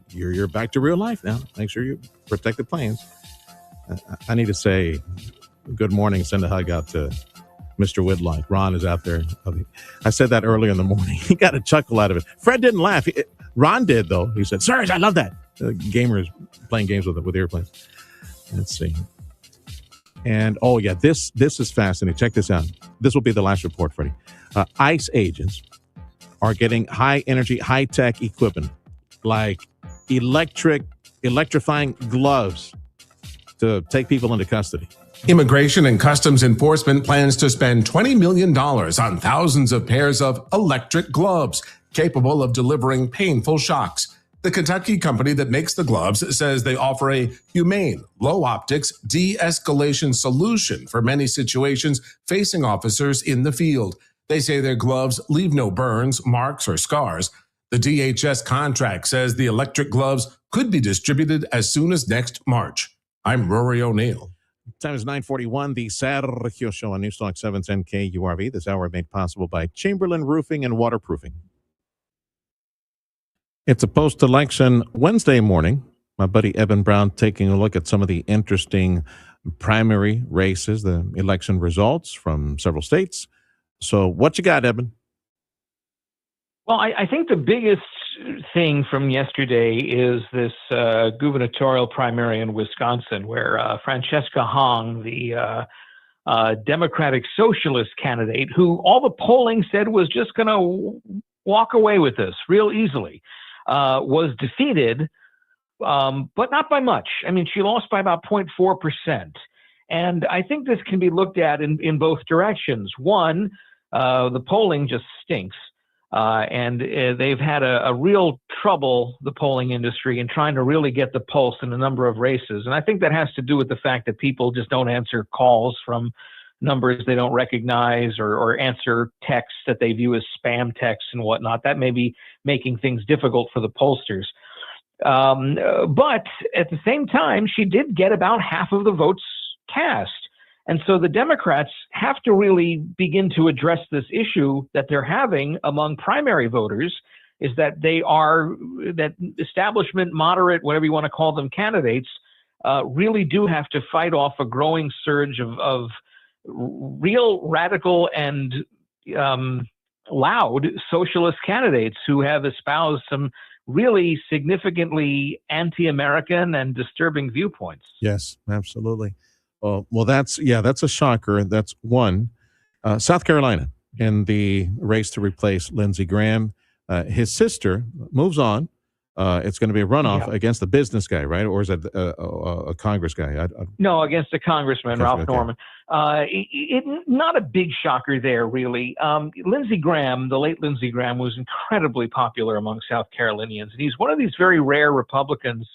you're back to real life now. Make sure you protect the planes. I need to say good morning, send a hug out to Mr. Whitlock. Ron is out there. I said that earlier in the morning. He got a chuckle out of it. Fred didn't laugh. Ron did, though. He said, Serge, I love that. Gamers playing games with airplanes. Let's see. And, this is fascinating. Check this out. This will be the last report, Freddie. ICE agents are getting high-energy, high-tech equipment like electrifying gloves to take people into custody. Immigration and Customs Enforcement plans to spend $20 million on thousands of pairs of electric gloves capable of delivering painful shocks. The Kentucky company that makes the gloves says they offer a humane, low-optics de-escalation solution for many situations facing officers in the field. They say their gloves leave no burns, marks, or scars. The DHS contract says the electric gloves could be distributed as soon as next March. I'm Rory O'Neill. Time is 9:41. The Sergio Show on News Talk 710 KURV. This hour made possible by Chamberlain Roofing and Waterproofing. It's a post-election Wednesday morning. My buddy Evan Brown taking a look at some of the interesting primary races, the election results from several states. So what you got, Eben? Well, I think the biggest thing from yesterday is this gubernatorial primary in Wisconsin, where Francesca Hong, the Democratic Socialist candidate, who all the polling said was just going to walk away with this real easily, was defeated, but not by much. I mean, she lost by about 0.4%. And I think this can be looked at in both directions. One, the polling just stinks. And they've had a real trouble, the polling industry, in trying to really get the pulse in a number of races. And I think that has to do with the fact that people just don't answer calls from numbers they don't recognize or answer texts that they view as spam texts and whatnot. That may be making things difficult for the pollsters. But at the same time, she did get about half of the votes cast. And so the Democrats have to really begin to address this issue that they're having among primary voters, is that that establishment, moderate, whatever you want to call them, candidates really do have to fight off a growing surge of real radical and loud socialist candidates who have espoused some really significantly anti-American and disturbing viewpoints. Yes, absolutely. Well, that's a shocker. That's one. South Carolina in the race to replace Lindsey Graham. His sister moves on. It's going to be a runoff against the business guy, right? Or is it a Congress guy? No, against the congressman, Ralph Norman. Not a big shocker there, really. Lindsey Graham, the late Lindsey Graham, was incredibly popular among South Carolinians. And he's one of these very rare Republicans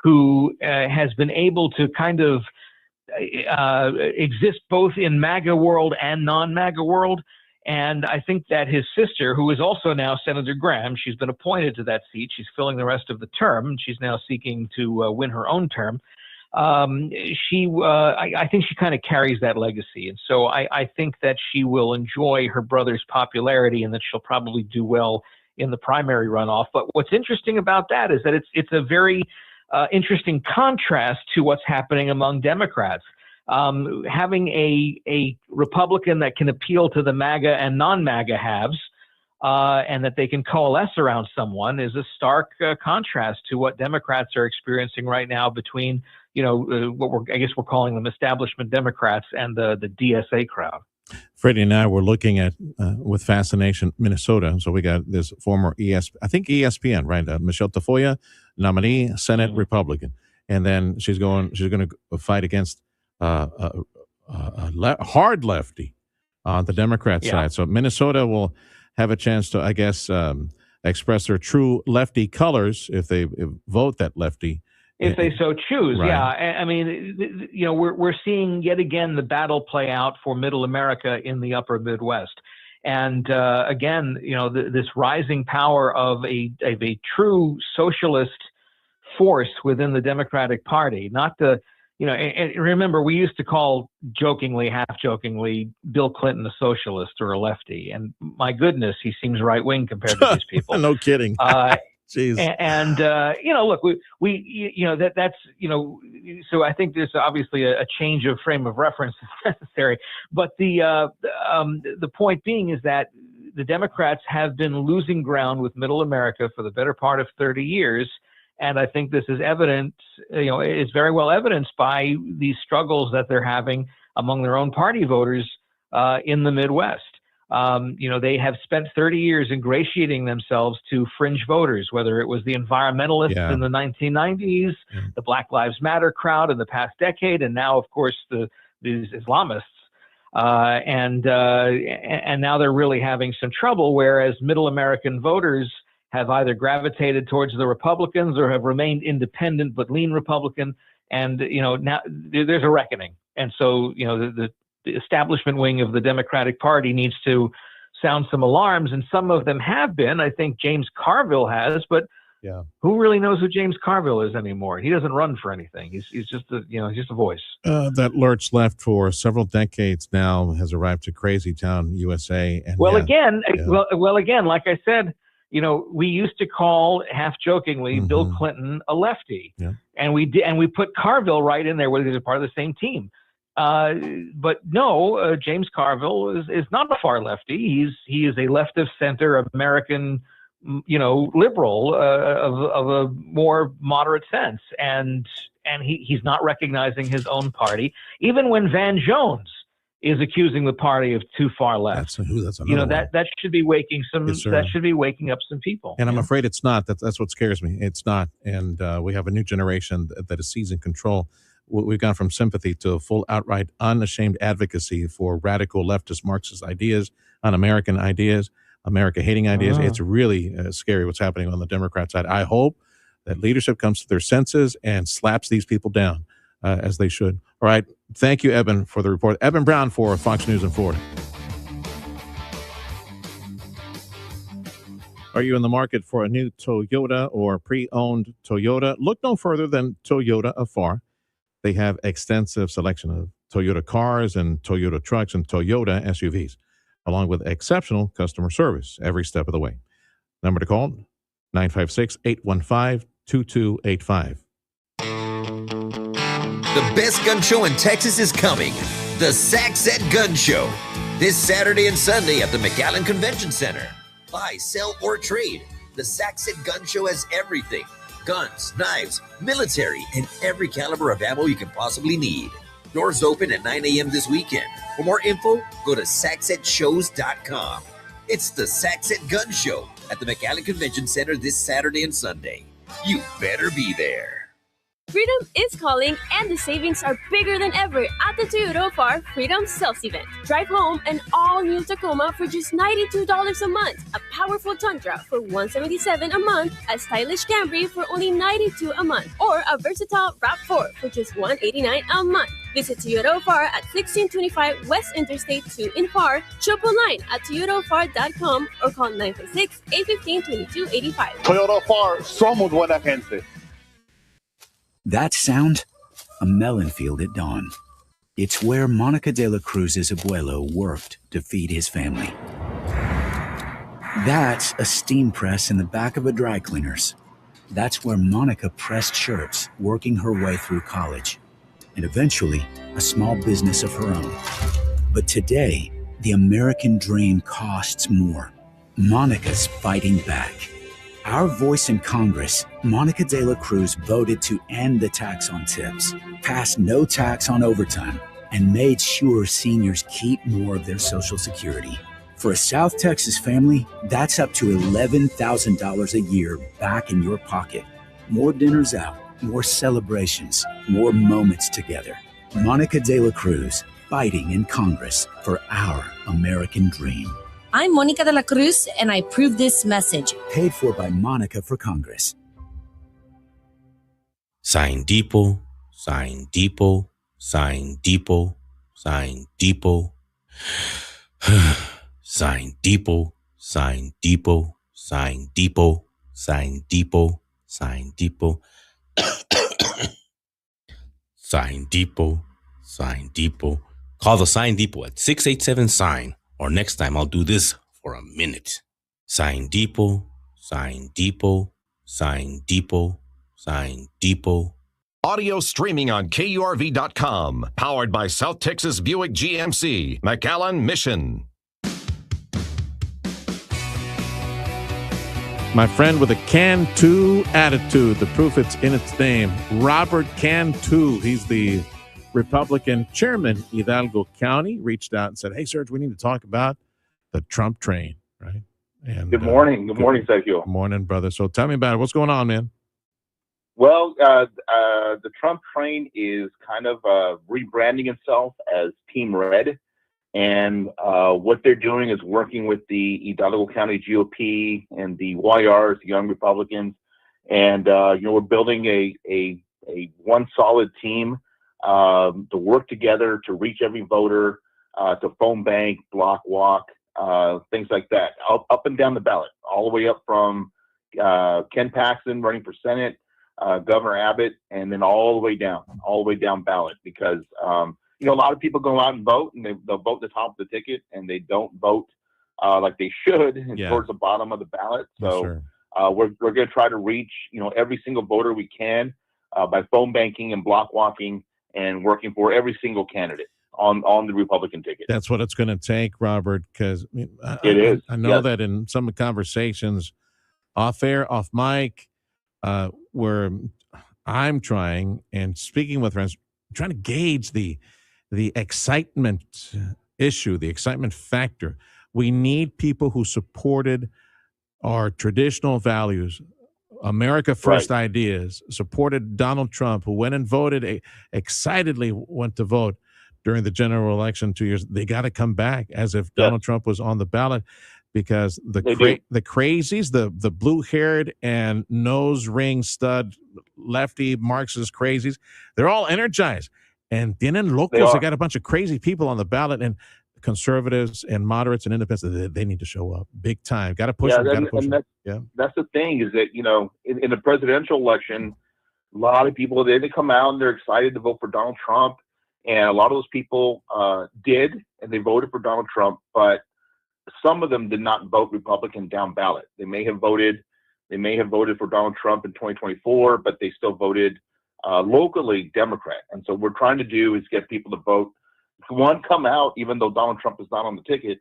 who has been able to kind of exist both in MAGA world and non-MAGA world. And I think that his sister, who is also now Senator Graham, she's been appointed to that seat. She's filling the rest of the term, and she's now seeking to win her own term. I think she kind of carries that legacy. And so I think that she will enjoy her brother's popularity and that she'll probably do well in the primary runoff. But what's interesting about that is that it's a very interesting contrast to what's happening among Democrats. Having a Republican that can appeal to the MAGA and non-MAGA halves, and that they can coalesce around someone, is a stark contrast to what Democrats are experiencing right now between, what we're calling them establishment Democrats and the DSA crowd. Freddie and I were looking at with fascination Minnesota. So we got this former ESPN, right? Michelle Tafoya, nominee, Senate Republican, and then she's going to fight against a hard lefty on the Democrat side. So Minnesota will have a chance to, I guess, express their true lefty colors if they vote that lefty. If they so choose, right. Yeah. I mean, we're seeing yet again the battle play out for Middle America in the Upper Midwest, and again, this rising power of a true socialist force within the Democratic Party. Not the, and remember, we used to call jokingly, half jokingly, Bill Clinton a socialist or a lefty, and my goodness, he seems right wing compared to these people. No kidding. Jeez. And look, so I think there's obviously a change of frame of reference necessary. But the point being is that the Democrats have been losing ground with Middle America for the better part of 30 years. And I think this is evident, is very well evidenced by these struggles that they're having among their own party voters in the Midwest. They have spent 30 years ingratiating themselves to fringe voters, whether it was the environmentalists in the 1990s, the Black Lives Matter crowd in the past decade, and now, of course, these Islamists. And now they're really having some trouble, whereas middle American voters have either gravitated towards the Republicans or have remained independent but lean Republican. And, now there's a reckoning. And so, the establishment wing of the Democratic Party needs to sound some alarms, and some of them have been. I think James Carville has, but who really knows who James Carville is anymore? He doesn't run for anything. He's just a voice. That lurch left for several decades now has arrived to Crazy Town, USA. And again, like I said, we used to call, half jokingly, Bill Clinton a lefty, and we put Carville right in there, whether he's a part of the same team. But no, James Carville is not a far lefty. He is a left of center American, liberal of a more moderate sense, and he's not recognizing his own party, even when Van Jones is accusing the party of too far left. That's another one. That should be waking Yes, sir. that should be waking up some people. And I'm afraid it's not. That's what scares me. It's not. And we have a new generation that is seizing control. We've gone from sympathy to full, outright, unashamed advocacy for radical leftist Marxist ideas, un-American ideas, America-hating ideas. It's really scary what's happening on the Democrat side. I hope that leadership comes to their senses and slaps these people down as they should. All right. Thank you, Eben, for the report. Eben Brown for Fox News in Florida. Are you in the market for a new Toyota or pre-owned Toyota? Look no further than Toyota of Far. They have extensive selection of Toyota cars and Toyota trucks and Toyota SUVs, along with exceptional customer service every step of the way. Number to call, 956-815-2285. The best gun show in Texas is coming. The Saxet Gun Show. This Saturday and Sunday at the McAllen Convention Center. Buy, sell, or trade. The Saxet Gun Show has everything. Guns, knives, military, and every caliber of ammo you can possibly need. Doors open at 9 a.m. this weekend. For more info, go to saxetshows.com. It's the Saxet Gun Show at the McAllen Convention Center this Saturday and Sunday. You better be there. Freedom is calling, and the savings are bigger than ever at the Toyota Far Freedom Sales Event. Drive home an all-new Tacoma for just $92 a month, a powerful Tundra for $177 a month, a stylish Camry for only $92 a month, or a versatile RAV4 for just $189 a month. Visit Toyota Far at 1625 West Interstate 2 in Far, shop online at toyotafar.com or call 956-815-2285. Toyota Far, somos buena gente. That sound? A melon field at dawn. It's where Monica de la Cruz's abuelo worked to feed his family. That's a steam press in the back of a dry cleaner's. That's where Monica pressed shirts, working her way through college, and eventually a small business of her own. But today, the American dream costs more. Monica's fighting back. Our voice in Congress, Monica de la Cruz voted to end the tax on tips, passed no tax on overtime, and made sure seniors keep more of their Social Security. For a South Texas family, that's up to $11,000 a year back in your pocket. More dinners out, more celebrations, more moments together. Monica de la Cruz, fighting in Congress for our American dream. I'm Monica de la Cruz, and I approve this message. Paid for by Monica for Congress. Sign Depot, Sign Depot, Sign Depot, Sign Depot. Sign Depot, Sign Depot, Sign Depot, Sign Depot, Sign Depot. Sign Depot, Sign Depot. Call the Sign Depot at 687-SIGN. Or next time I'll do this for a minute. Sign Depot, Sign Depot, Sign Depot, Sign Depot. Audio streaming on KURV.com. Powered by South Texas Buick GMC, McAllen Mission. My friend with a can-do attitude. The proof it's in its name. Robert Cantu. He's the Republican chairman, Hidalgo County, reached out and said, "Hey, Serge, we need to talk about the Trump train," right? And Good morning. Good morning, Sergio. Morning, brother. So tell me about it. What's going on, man? Well, the Trump train is kind of rebranding itself as Team Red. And what they're doing is working with the Hidalgo County GOP and the YRs, the Young Republicans. And, we're building a one solid team to work together to reach every voter, to phone bank, block walk, things like that, up and down the ballot, all the way up from Ken Paxton running for Senate, Governor Abbott, and then all the way down ballot, because a lot of people go out and vote, and they'll vote the top of the ticket, and they don't vote like they should towards the bottom of the ballot. So we're going to try to reach every single voter we can by phone banking and block walking and working for every single candidate on the Republican ticket. That's what it's going to take, Robert, because It is. I know Yes. that in some conversations off air, off mic, where I'm trying and speaking with friends, trying to gauge the excitement issue, the excitement factor. We need people who supported our traditional values, America First ideas, supported Donald Trump, who went and voted, excitedly went to vote during the general election 2 years. They got to come back as if Donald Trump was on the ballot, because the crazies, the blue-haired and nose ring stud lefty Marxist crazies, they're all energized. And tienen locos, they got a bunch of crazy people on the ballot, and conservatives and moderates and independents, they need to show up big time. Got to push them. Got to push them. That's the thing, is that, in the presidential election, a lot of people, they come out and they're excited to vote for Donald Trump. And a lot of those people did, and they voted for Donald Trump, but some of them did not vote Republican down ballot. They may have voted for Donald Trump in 2024, but they still voted locally Democrat. And so what we're trying to do is get people to vote. One, come out, even though Donald Trump is not on the ticket,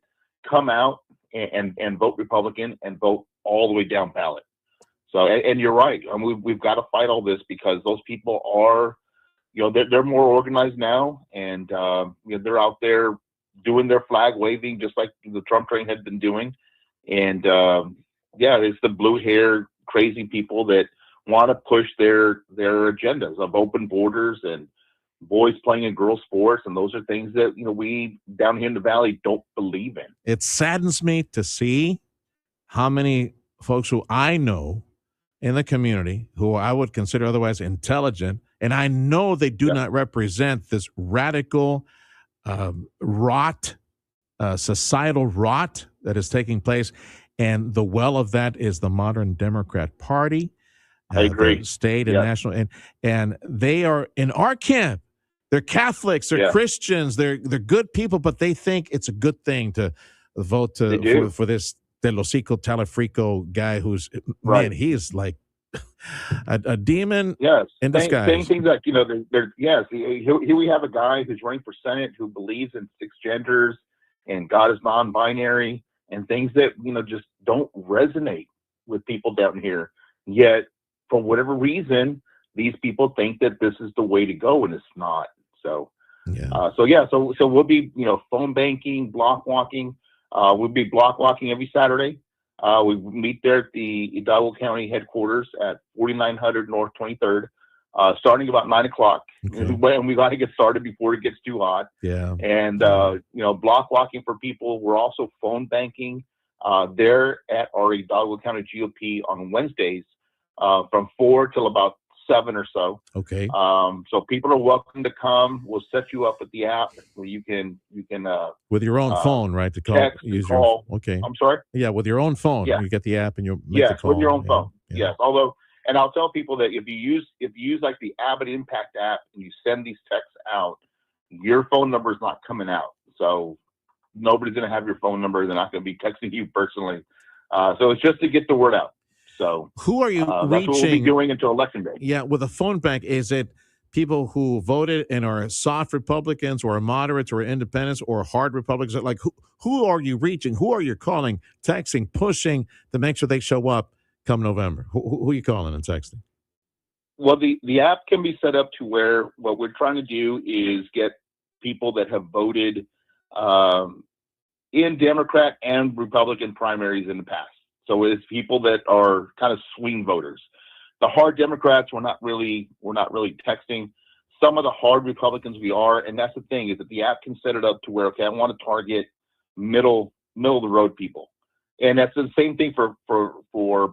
come out and vote Republican and vote all the way down ballot. So, and you're right. We've got to fight all this, because those people are, they're more organized now, and they're out there doing their flag waving, just like the Trump train had been doing. And it's the blue hair crazy people that want to push their agendas of open borders and boys playing in girls sports, and those are things that we down here in the Valley don't believe in. It saddens me to see how many folks who I know in the community, who I would consider otherwise intelligent, and I know they do not represent this radical rot, societal rot that is taking place. And the well of that is the modern Democrat Party. I agree. The state and national, and they are in our camp. They're Catholics, they're Christians, they're good people, but they think it's a good thing to vote for this Telocico Talafrico guy who's, man, he is like a demon in disguise. Saying things like, here we have a guy who's running for Senate who believes in 6 genders and God is non-binary and things that, just don't resonate with people down here. Yet, for whatever reason, these people think that this is the way to go, and it's not. So we'll be, phone banking, block walking. We'll be block walking every Saturday. We meet there at the Hidalgo County headquarters at 4900 North 23rd, starting about 9 o'clock. Okay. And we got to get started before it gets too hot. Yeah. And, block walking for people. We're also phone banking there at our Hidalgo County GOP on Wednesdays from 4 till about 7 or so. Okay. So people are welcome to come. We'll set you up with the app where you can with your own phone, right? To call, text, call. Okay. I'm sorry. Yeah, with your own phone. Yeah. You get the app and you make the call. With your own phone. Yeah. Yes. Although, and I'll tell people that if you use like the Abbott Impact app and you send these texts out, your phone number is not coming out. So nobody's going to have your phone number. They're not going to be texting you personally. So it's just to get the word out. So who are you reaching? That's what we'll be doing until election day. Yeah, with a phone bank, is it people who voted and are soft Republicans or moderates or independents or hard Republicans? Like who are you reaching? Who are you calling, texting, pushing to make sure they show up come November? Who are you calling and texting? Well, the app can be set up to where what we're trying to do is get people that have voted in Democrat and Republican primaries in the past. So it's people that are kind of swing voters. The hard Democrats, we're not really texting. Some of the hard Republicans we are, and that's the thing, is that the app can set it up to where, okay, I want to target middle of the road people. And that's the same thing for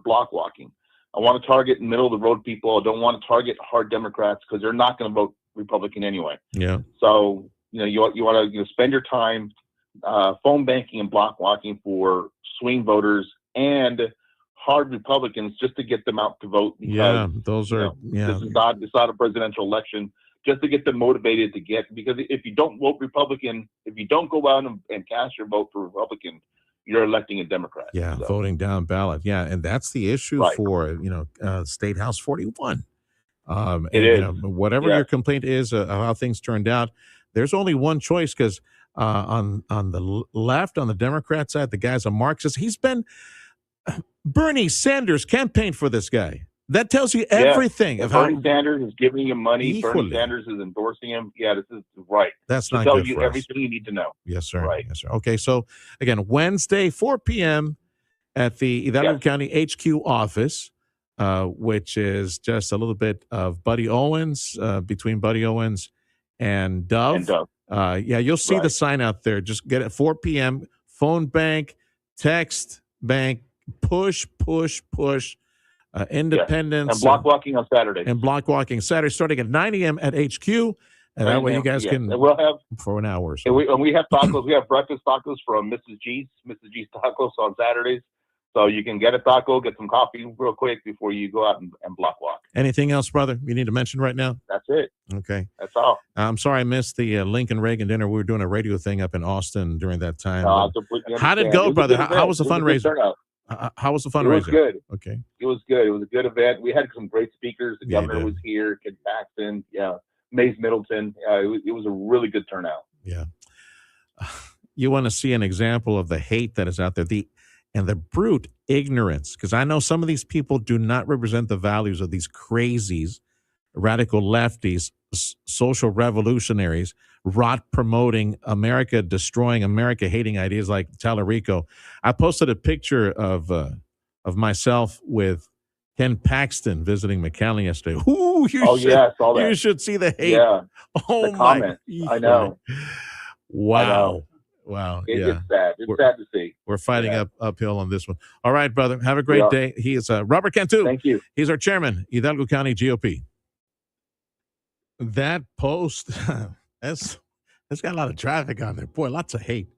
block walking. I want to target middle of the road people. I don't want to target hard Democrats because they're not going to vote Republican anyway. Yeah. So, you want to spend your time phone banking and block walking for swing voters and hard Republicans just to get them out to vote. Because, it's not a presidential election. Just to get them motivated to because if you don't vote Republican, if you don't go out and cast your vote for Republican, you're electing a Democrat. Yeah, voting down ballot. Yeah, and that's the issue for State House 41. It is. Whatever your complaint is of how things turned out, there's only one choice because on the left, on the Democrat side, the guy's a Marxist. Bernie Sanders campaigned for this guy. That tells you everything. Of Bernie Sanders is giving him money. Bernie Sanders is endorsing him. Yeah, this is right. That's to not tell good you for us. everything you need to know. Yes, sir. Right. Yes, sir. Okay, so again, Wednesday, 4 p.m. at the Hidalgo County HQ office, which is just a little bit of Buddy Owens, between Buddy Owens and Dove. You'll see the sign out there. Just get it 4 p.m. Phone bank, text bank, push. Independence. And block walking on Saturday. And block walking Saturday starting at 9 a.m. at HQ. And that way you guys can, and we'll have, for an hour or so. And we have tacos. We have breakfast tacos from Mrs. G's Tacos on Saturdays. So you can get a taco, get some coffee real quick before you go out and block walk. Anything else, brother, you need to mention right now? That's it. Okay. That's all. I'm sorry I missed the Lincoln Reagan dinner. We were doing a radio thing up in Austin during that time. How did it go, brother? How was the fundraiser? How was the fundraiser? It was good. Okay. It was good. It was a good event. We had some great speakers. The governor was here, Ken Paxton, Mays Middleton. It was a really good turnout. Yeah. You want to see an example of the hate that is out there, and the brute ignorance, because I know some of these people do not represent the values of these crazies, radical lefties, social revolutionaries, rot promoting America, destroying America, hating ideas like Tallarico. I posted a picture of myself with Ken Paxton visiting McAllen yesterday. Ooh, you should see the hate. Yeah. Oh, the comments. I know. Wow. I know. Wow. It's sad. It's sad to see. We're fighting uphill on this one. All right, brother. Have a great day. He is Robert Cantu. Thank you. He's our chairman, Hidalgo County GOP. That post, that's got a lot of traffic on there. Boy, lots of hate.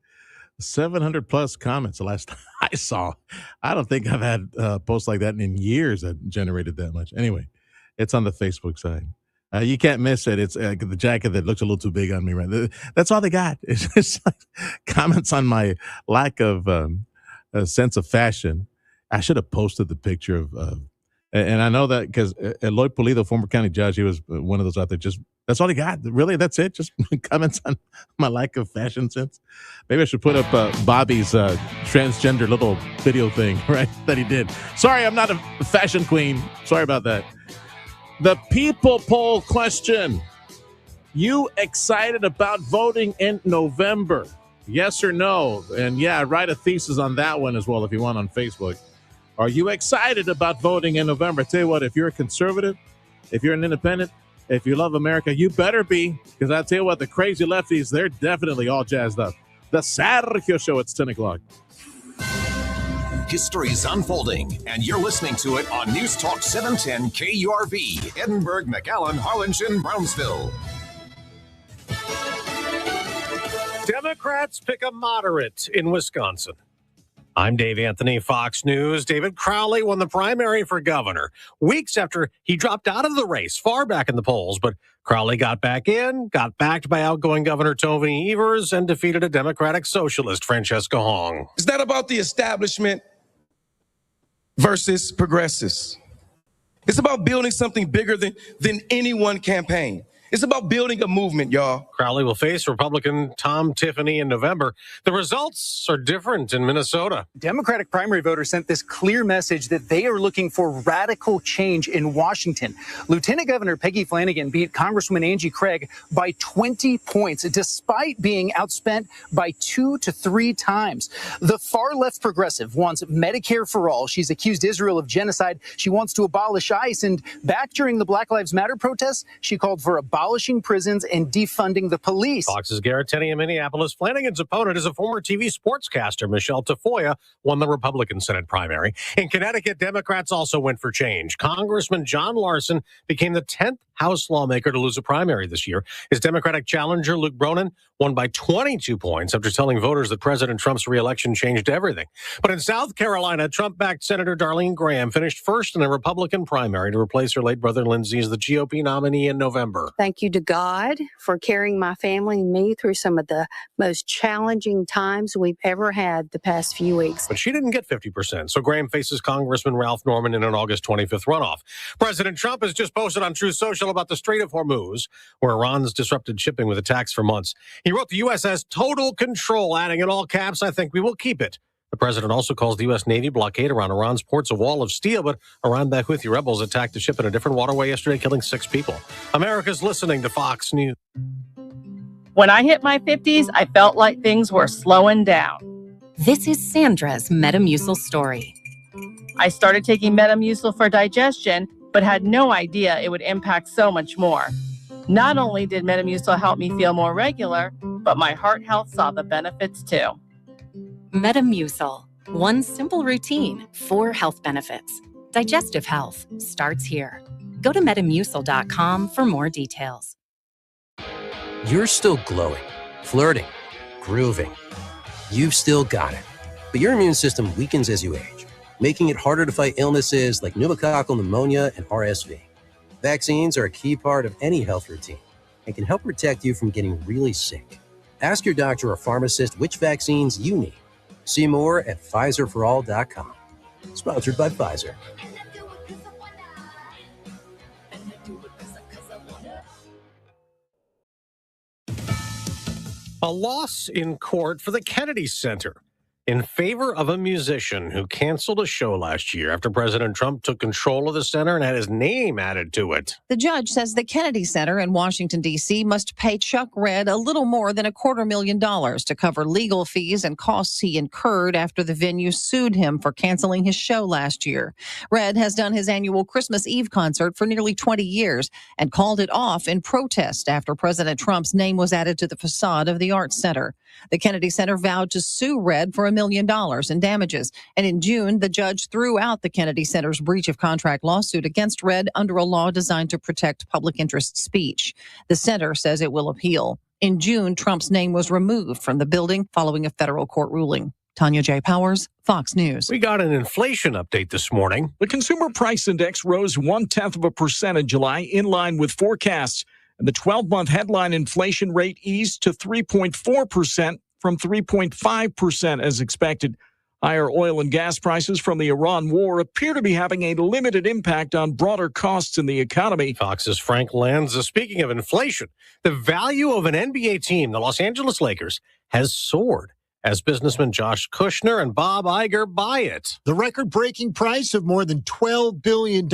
700 plus comments the last time I saw. I don't think I've had posts like that in years that generated that much. Anyway, it's on the Facebook side. You can't miss it. It's the jacket that looks a little too big on me, right? That's all they got. It's just like comments on my lack of a sense of fashion. I should have posted the picture of, and I know that because Eloy Pulido, former county judge, he was one of those out there. Just that's all he got. Really, that's it. Just comments on my lack of fashion sense. Maybe I should put up Bobby's transgender little video thing, right? That he did. Sorry, I'm not a fashion queen. Sorry about that. The people poll question. You excited about voting in November? Yes or no? And write a thesis on that one as well if you want on Facebook. Are you excited about voting in November? I tell you what, if you're a conservative, if you're an independent, if you love America, you better be. Because I tell you what, the crazy lefties, they're definitely all jazzed up. The Sergio Show, it's 10 o'clock. History's unfolding, and you're listening to it on News Talk 710 KURV, Edinburgh, McAllen, Harlingen, Brownsville. Democrats pick a moderate in Wisconsin. I'm Dave Anthony, Fox News. David Crowley won the primary for governor weeks after he dropped out of the race far back in the polls. But Crowley got back in, got backed by outgoing Governor Tony Evers, and defeated a Democratic socialist, Francesca Hong. It's not about the establishment versus progressives. It's about building something bigger than any one campaign. It's about building a movement, y'all. Crowley will face Republican Tom Tiffany in November. The results are different in Minnesota. Democratic primary voters sent this clear message that they are looking for radical change in Washington. Lieutenant Governor Peggy Flanagan beat Congresswoman Angie Craig by 20 points, despite being outspent by 2 to 3 times. The far-left progressive wants Medicare for all. She's accused Israel of genocide. She wants to abolish ICE. And back during the Black Lives Matter protests, she called for abolishing prisons and defunding the police. Fox's Garrett Tenney in Minneapolis. Flanagan's opponent is a former TV sportscaster. Michelle Tafoya won the Republican Senate primary. In Connecticut, Democrats also went for change. Congressman John Larson became the 10th House lawmaker to lose a primary this year. His Democratic challenger, Luke Bronin, won by 22 points after telling voters that President Trump's reelection changed everything. But in South Carolina, Trump-backed Senator Darlene Graham finished first in a Republican primary to replace her late brother Lindsey as the GOP nominee in November. Thank you to God for carrying my family and me through some of the most challenging times we've ever had the past few weeks. But she didn't get 50%, so Graham faces Congressman Ralph Norman in an August 25th runoff. President Trump has just posted on Truth Social about the Strait of Hormuz, where Iran's disrupted shipping with attacks for months. He wrote the U.S. has total control, adding in all caps, I think we will keep it. The president also calls the U.S. Navy blockade around Iran's ports a wall of steel, but Iran-backed Houthi rebels attacked the ship in a different waterway yesterday, killing 6 people. America's listening to Fox News. When I hit my 50s, I felt like things were slowing down. This is Sandra's Metamucil story. I started taking Metamucil for digestion, but had no idea it would impact so much more. Not only did Metamucil help me feel more regular, but my heart health saw the benefits too. Metamucil, one simple routine, 4 health benefits. Digestive health starts here. Go to metamucil.com for more details. You're still glowing, flirting, grooving. You've still got it. But your immune system weakens as you age, making it harder to fight illnesses like pneumococcal pneumonia and RSV. Vaccines are a key part of any health routine and can help protect you from getting really sick. Ask your doctor or pharmacist which vaccines you need. See more at PfizerForAll.com. Sponsored by Pfizer. A loss in court for the Kennedy Center in favor of a musician who canceled a show last year after President Trump took control of the center and had his name added to it. The judge says the Kennedy Center in Washington, D.C. must pay Chuck Redd a little more than $250,000 to cover legal fees and costs he incurred after the venue sued him for canceling his show last year. Redd has done his annual Christmas Eve concert for nearly 20 years and called it off in protest after President Trump's name was added to the facade of the Arts Center. The Kennedy Center vowed to sue Redd for $1 million in damages. And in June, the judge threw out the Kennedy Center's breach of contract lawsuit against Redd under a law designed to protect public interest speech. The center says it will appeal. In June, Trump's name was removed from the building following a federal court ruling. Tanya J. Powers, Fox News. We got an inflation update this morning. The Consumer Price Index rose 0.1% in July, in line with forecasts. And the 12-month headline inflation rate eased to 3.4% from 3.5% as expected. Higher oil and gas prices from the Iran war appear to be having a limited impact on broader costs in the economy. Fox's Frank Lanza. Speaking of inflation, the value of an NBA team, the Los Angeles Lakers, has soared as businessmen Josh Kushner and Bob Iger buy it. The record-breaking price of more than $12 billion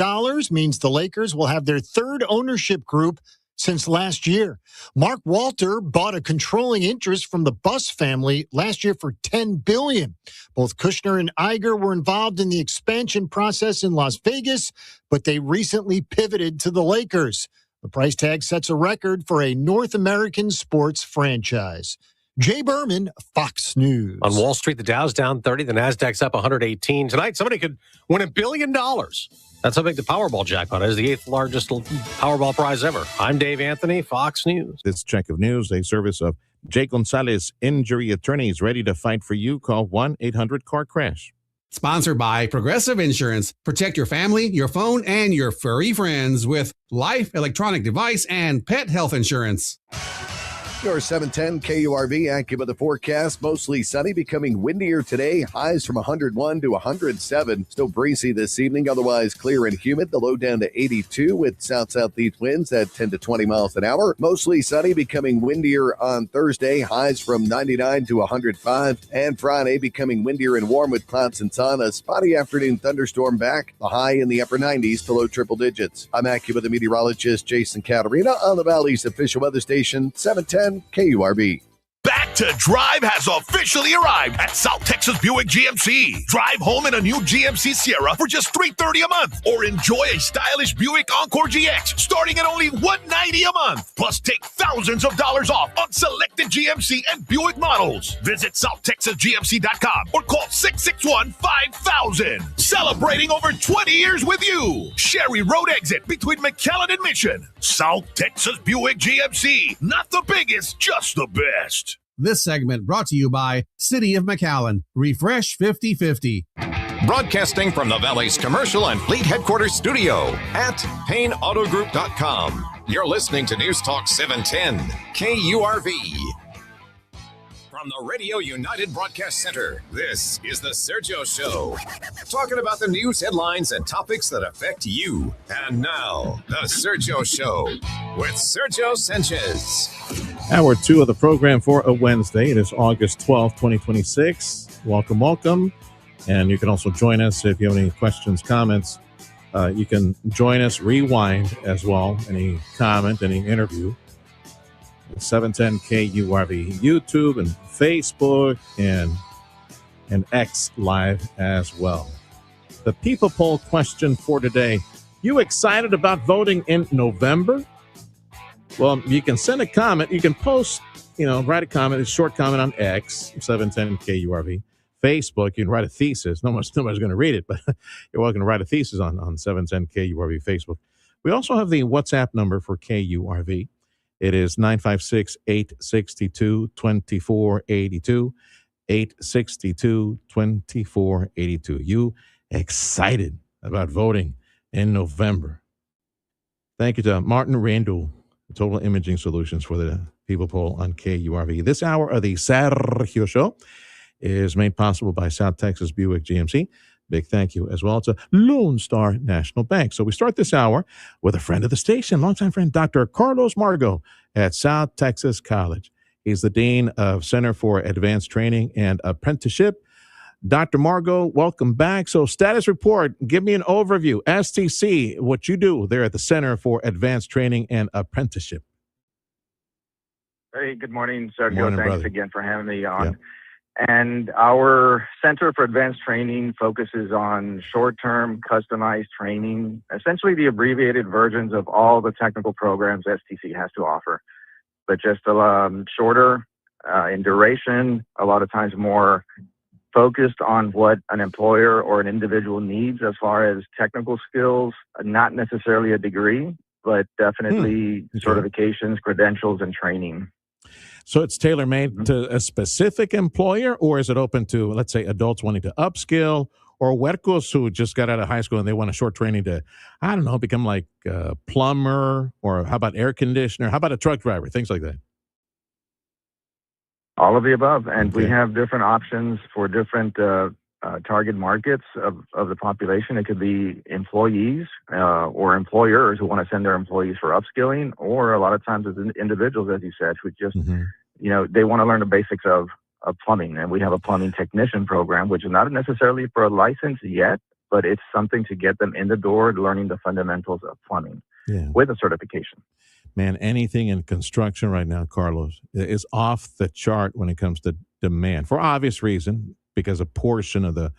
means the Lakers will have their third ownership group since last year. Mark Walter bought a controlling interest from the Buss family last year for $10 billion. Both Kushner and Iger were involved in the expansion process in Las Vegas, but they recently pivoted to the Lakers. The price tag sets a record for a North American sports franchise. Jay Berman, Fox News. On Wall Street, the Dow's down 30, the Nasdaq's up 118. Tonight, somebody could win $1 billion. That's how big the Powerball jackpot is, the 8th largest Powerball prize ever. I'm Dave Anthony, Fox News. This check of news, a service of Jay Gonzalez Injury Attorneys, ready to fight for you. Call 1-800-CAR-CRASH. Sponsored by Progressive Insurance. Protect your family, your phone, and your furry friends with life, electronic device, and pet health insurance. Your 710 KURV AccuWeather forecast. Mostly sunny, becoming windier today. Highs from 101 to 107. Still breezy this evening, otherwise clear and humid. The low down to 82 with south-southeast winds at 10 to 20 miles an hour. Mostly sunny, becoming windier on Thursday. Highs from 99 to 105. And Friday becoming windier and warm with clouds and sun. A spotty afternoon thunderstorm back. The high in the upper 90s to low triple digits. I'm AccuWeather meteorologist Jason Caterina on the Valley's official weather station, 710 KURV. Back to drive has officially arrived at South Texas Buick GMC. Drive home in a new GMC Sierra for just $330 a month, or enjoy a stylish Buick Encore GX starting at only $190 a month. Plus, take thousands of dollars off on selected GMC and Buick models. Visit SouthTexasGMC.com or call 661-5000. Celebrating over 20 years with you. Sherry Road exit between McAllen and Mission. South Texas Buick GMC. Not the biggest, just the best. This segment brought to you by City of McAllen. Refresh 50/50. Broadcasting from the Valley's commercial and fleet headquarters studio at PayneAutoGroup.com. You're listening to News Talk 710 KURV. From the Radio United Broadcast Center, this is the Sergio Show. Talking about the news headlines and topics that affect you. And now, the Sergio Show with Sergio Sanchez. Hour 2 of the program for a Wednesday. It is August 12th, 2026. Welcome. And you can also join us if you have any questions, comments. You can join us, rewind as well. Any comment, any interview. 710 KURV, YouTube and Facebook and X Live as well. The people poll question for today. You excited about voting in November? Well, you can send a comment. You can post, write a comment, a short comment on X, 710 KURV. Facebook, you can write a thesis. Nobody's going to read it, but you're welcome to write a thesis on 710 KURV Facebook. We also have the WhatsApp number for KURV. It is 956-862-2482, 862-2482. You excited about voting in November? Thank you to Martin Randall, Total Imaging Solutions, for the people poll on KURV. This hour of the Sergio Show is made possible by South Texas Buick GMC. Big thank you as well to Lone Star National Bank. So we start this hour with a friend of the station, longtime friend, Dr. Carlos Margo at South Texas College. He's the Dean of Center for Advanced Training and Apprenticeship. Dr. Margo, welcome back. So status report, give me an overview. STC, what you do there at the Center for Advanced Training and Apprenticeship. Hey, good morning, Sergio. Morning, Thanks brother. again for having me on. Yeah. And our Center for Advanced Training focuses on short-term customized training, essentially the abbreviated versions of all the technical programs STC has to offer, but just shorter in duration, a lot of times more focused on what an employer or an individual needs as far as technical skills, not necessarily a degree, but definitely certifications, credentials, and training. So it's tailor-made to a specific employer, or is it open to, let's say, adults wanting to upskill, or huercos who just got out of high school and they want a short training to, I don't know, become like a plumber, or how about air conditioner? How about a truck driver? Things like that. All of the above. And we have different options for different target markets of the population. It could be employees or employers who want to send their employees for upskilling, or a lot of times it's individuals, as you said, who just, they want to learn the basics of plumbing. And we have a plumbing technician program, which is not necessarily for a license yet, but it's something to get them in the door learning the fundamentals of plumbing with a certification. Man, anything in construction right now, Carlos, is off the chart when it comes to demand, for obvious reason, because a portion of the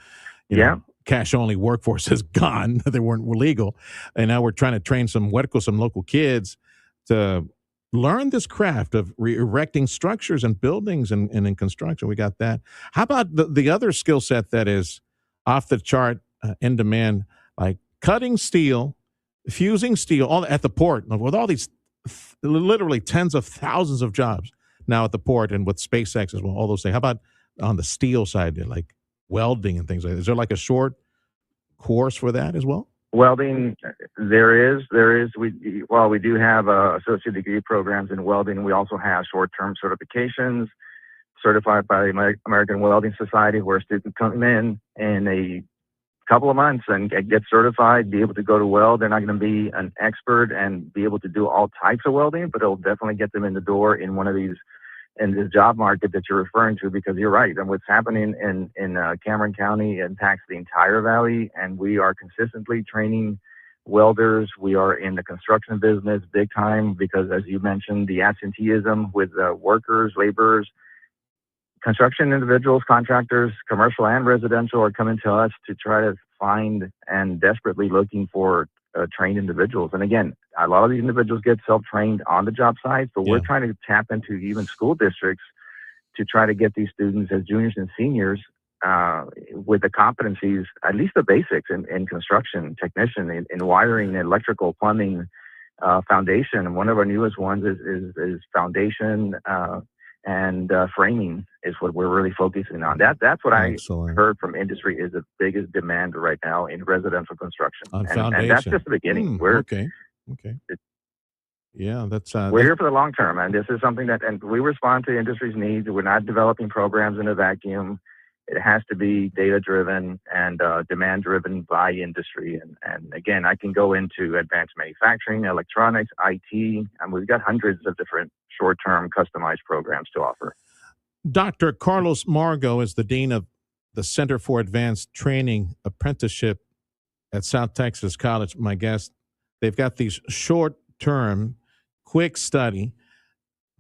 cash-only workforce is gone. They weren't legal. And now we're trying to train some local kids to learn this craft of erecting structures and buildings and in construction. We got that. How about the other skill set that is off the chart, in demand, like cutting steel, fusing steel, all at the port, with all these literally tens of thousands of jobs now at the port, and with SpaceX as well, all those things. How about on the steel side, like welding and things like that? Is there like a short course for that as well? Welding, there is. We do have associate degree programs in welding. We also have short-term certifications certified by the American Welding Society, where students come in a couple of months and get certified, be able to go to weld. They're not going to be an expert and be able to do all types of welding, but it'll definitely get them in the door in one of these, in this job market that you're referring to, because you're right. And what's happening in Cameron County impacts the entire valley, and we are consistently training welders. We are in the construction business big time because, as you mentioned, the absenteeism with workers, laborers construction individuals, contractors, commercial and residential, are coming to us to try to find and desperately looking for trained individuals. And again, a lot of these individuals get self-trained on the job sites, but we're trying to tap into even school districts to try to get these students as juniors and seniors with the competencies, at least the basics in construction, technician, in wiring, electrical, plumbing, foundation. And one of our newest ones is foundation and framing is what we're really focusing on. That's what Excellent. I heard from industry is the biggest demand right now in residential construction. On and foundation. that's just the beginning. Okay. Yeah, that's we're here for the long term, and this is something that, and we respond to industry's needs. We're not developing programs in a vacuum. It has to be data driven and demand driven by industry. And again, I can go into advanced manufacturing, electronics, IT, and we've got hundreds of different short term customized programs to offer. Dr. Carlos Margo is the Dean of the Center for Advanced Training Apprenticeship at South Texas College. My guest, they've got these short-term, quick study,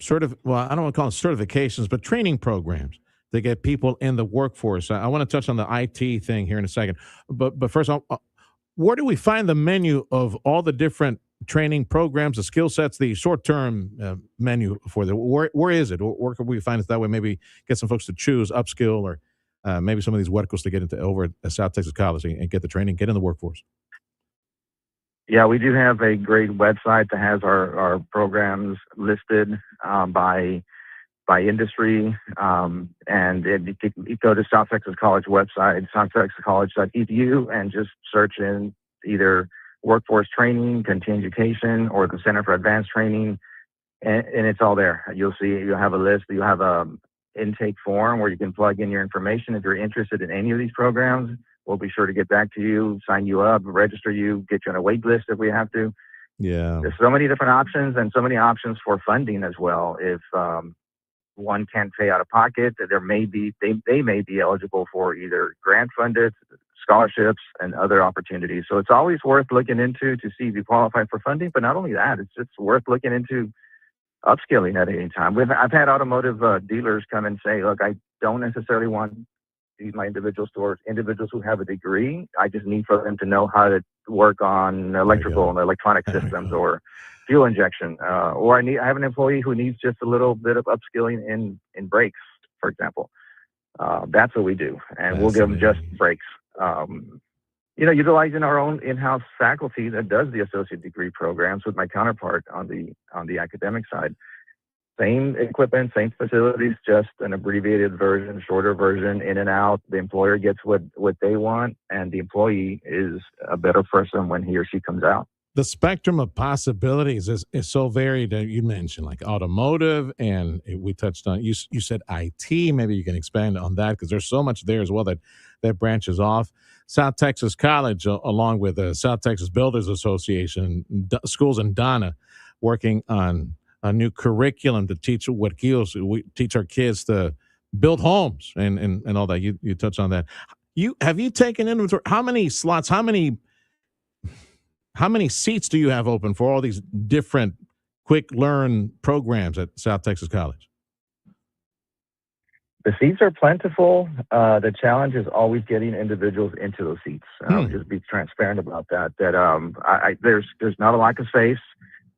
I don't want to call them certifications, but training programs to get people in the workforce. I want to touch on the IT thing here in a second. But first, where do we find the menu of all the different training programs, the skill sets, the short-term menu for the where is it? Where can we find it that way? Maybe get some folks to choose upskill or maybe some of these verticals to get into over at South Texas College and get the training, get in the workforce. Yeah, we do have a great website that has our programs listed by industry, and you go to South Texas College website, southtexascollege.edu, and just search in either workforce training, continuing education, or the Center for Advanced Training, and it's all there. You'll have a list. You'll have a intake form where you can plug in your information. If you're interested in any of these programs, we'll be sure to get back to you, sign you up, register you, get you on a wait list if we have to. Yeah. There's so many different options and so many options for funding as well. If one can't pay out of pocket, they may be eligible for either grant funded scholarships and other opportunities. So it's always worth looking into to see if you qualify for funding. But not only that, it's just worth looking into upskilling at any time. I've had automotive dealers come and say, look, I don't necessarily want these my individual stores, individuals who have a degree. I just need for them to know how to work on electrical and electronic systems or fuel injection. Or I have an employee who needs just a little bit of upskilling in brakes, for example. That's what we do. And we'll give them just brakes. Utilizing our own in-house faculty that does the associate degree programs with my counterpart on the academic side. Same equipment, same facilities, just an abbreviated version, shorter version, in and out. The employer gets what they want, and the employee is a better person when he or she comes out. The spectrum of possibilities is so varied. You mentioned like automotive, and we touched on, you said IT. Maybe you can expand on that because there's so much there as well that branches off. South Texas College, along with the South Texas Builders Association, schools in Donna, working on a new curriculum to teach we teach our kids to build homes and all that. You touched on that. Have you taken inventory? How many slots? How many seats do you have open for all these different quick learn programs at South Texas College? The seats are plentiful. The challenge is always getting individuals into those seats. Just be transparent about that. There's not a lack of space.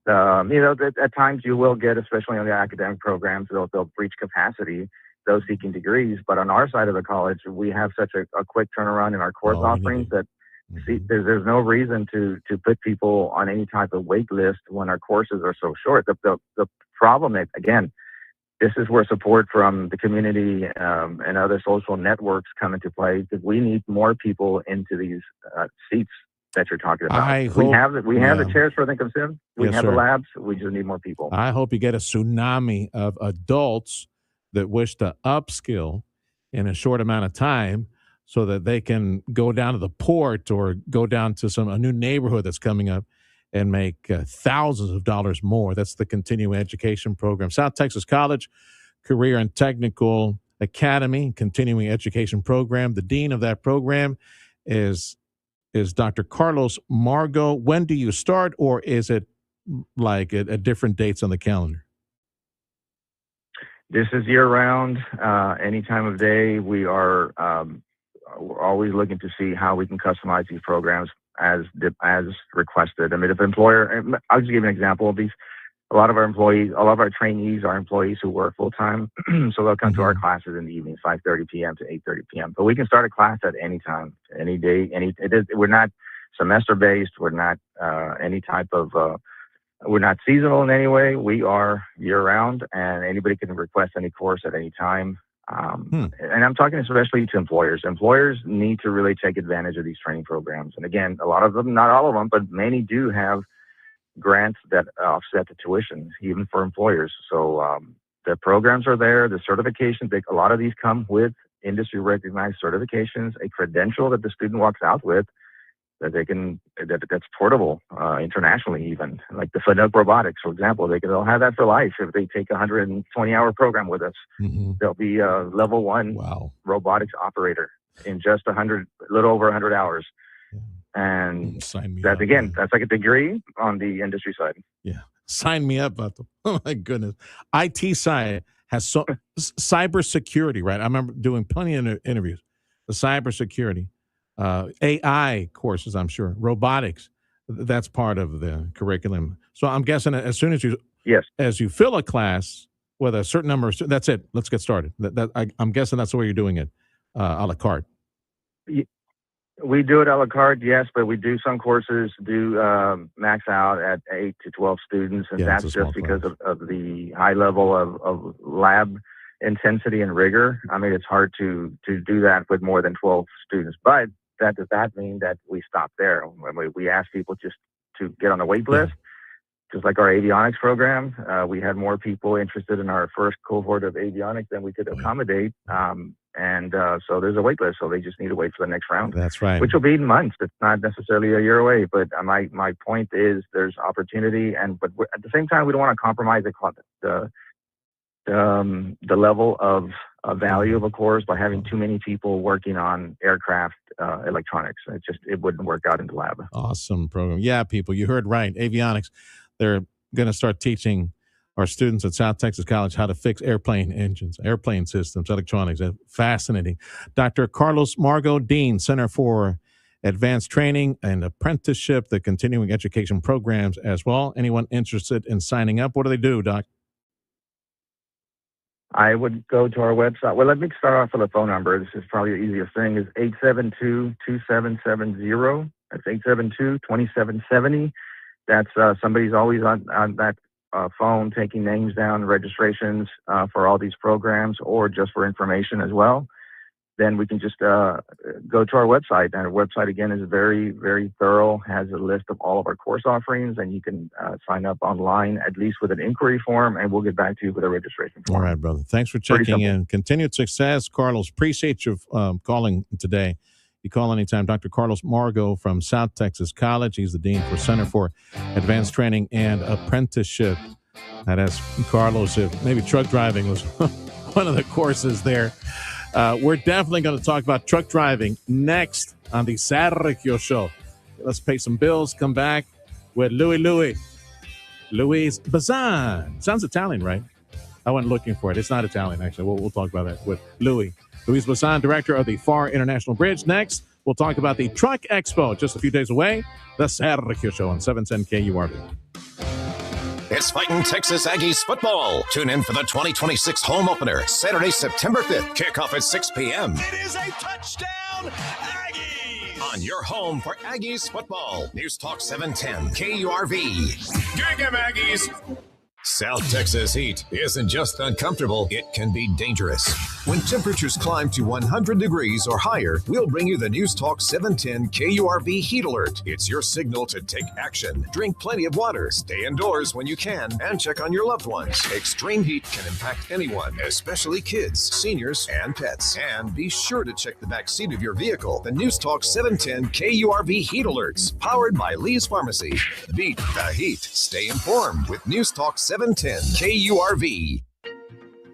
At times you will get, especially on the academic programs, they'll breach capacity, those seeking degrees. But on our side of the college, we have such a quick turnaround in our course offerings that there's no reason to put people on any type of wait list when our courses are so short. The problem is, again, this is where support from the community and other social networks come into play, because we need more people into these seats that you're talking about. We have the chairs for them to consume. We have the labs. We just need more people. I hope you get a tsunami of adults that wish to upskill in a short amount of time so that they can go down to the port or go down to a new neighborhood that's coming up and make thousands of dollars more. That's the continuing education program. South Texas College Career and Technical Academy continuing education program. The dean of that program is Dr. Carlos Margo. When do you start, or is it like at different dates on the calendar? This is year-round, any time of day. We are we're always looking to see how we can customize these programs as requested. I mean, if employer, I'll just give you an example of these. A lot of our trainees are employees who work full-time, so they'll come to our classes in the evening, 5:30 p.m. to 8:30 p.m. But we can start a class at any time, any day, we're not semester-based. We're not any type of we're not seasonal in any way. We are year-round, and anybody can request any course at any time. And I'm talking especially to employers. Employers need to really take advantage of these training programs. And again, a lot of them, not all of them, but many do have grants that offset the tuition, even for employers. So the programs are there, the certifications, a lot of these come with industry-recognized certifications, a credential that the student walks out with, that's portable internationally, even like the Fanuc robotics, for example. They'll have that for life if they take a 120-hour program with us. They'll be a level 1 robotics operator in just a little over 100 hours. And that's like a degree on the industry side. Yeah, sign me up, Vato. Oh my goodness, IT side has cybersecurity, right? I remember doing plenty of interviews. The cybersecurity. AI courses, I'm sure, robotics, that's part of the curriculum. So I'm guessing as soon as you fill a class with a certain number of, that's it. Let's get started. I'm guessing that's the way you're doing it, a la carte. We do it a la carte, yes, but we do some courses max out at 8 to 12 students, and that's just because of the high level of lab intensity and rigor. I mean, it's hard to do that with more than 12 students, but that does not mean that we stop there. We ask people just to get on the wait list. Just like our avionics program, we had more people interested in our first cohort of avionics than we could accommodate. So there's a wait list, so they just need to wait for the next round. That's right. Which will be in months. It's not necessarily a year away, but my point is there's opportunity, but at the same time, we don't want to compromise the level of value of a course by having too many people working on aircraft electronics. It wouldn't work out in the lab. Awesome program. Yeah, people, you heard right. Avionics. They're going to start teaching our students at South Texas College how to fix airplane engines, airplane systems, electronics. Fascinating. Dr. Carlos Margo, Dean, Center for Advanced Training and Apprenticeship, the continuing education programs as well. Anyone interested in signing up, what do they do, Doc? I would go to our website. Well, let me start off with a phone number. This is probably the easiest thing. Is 872-2770. That's 872-2770. That's somebody's always on that phone taking names down, registrations for all these programs, or just for information as well. Then we can just go to our website. And our website, again, is very, very thorough, has a list of all of our course offerings, and you can sign up online, at least with an inquiry form, and we'll get back to you with a registration form. All right, brother. Thanks for checking in. Continued success, Carlos. Appreciate you calling today. You call anytime. Dr. Carlos Margo from South Texas College. He's the Dean for Center for Advanced Training and Apprenticeship. I'd ask Carlos if maybe truck driving was one of the courses there. We're definitely going to talk about truck driving next on the Sergio Show. Let's pay some bills, come back with Luis Bazan. Sounds Italian, right? I went looking for it. It's not Italian, actually. We'll talk about that with Luis Bazan, director of the FAR International Bridge. Next, we'll talk about the Truck Expo just a few days away. The Sergio Show on 710 KURV. It's Fighting Texas Aggies football. Tune in for the 2026 home opener, Saturday, September 5th. Kickoff at 6 p.m. It is a touchdown, Aggies! On your home for Aggies football. News Talk 710 KURV. Gang 'em, Aggies! South Texas heat isn't just uncomfortable, it can be dangerous. When temperatures climb to 100 degrees or higher, we'll bring you the News Talk 710 KURV heat alert. It's your signal to take action. Drink plenty of water, stay indoors when you can, and check on your loved ones. Extreme heat can impact anyone, especially kids, seniors, and pets. And be sure to check the back seat of your vehicle. The News Talk 710 KURV heat alerts, powered by Lee's Pharmacy. Beat the heat. Stay informed with News Talk 710 KURV.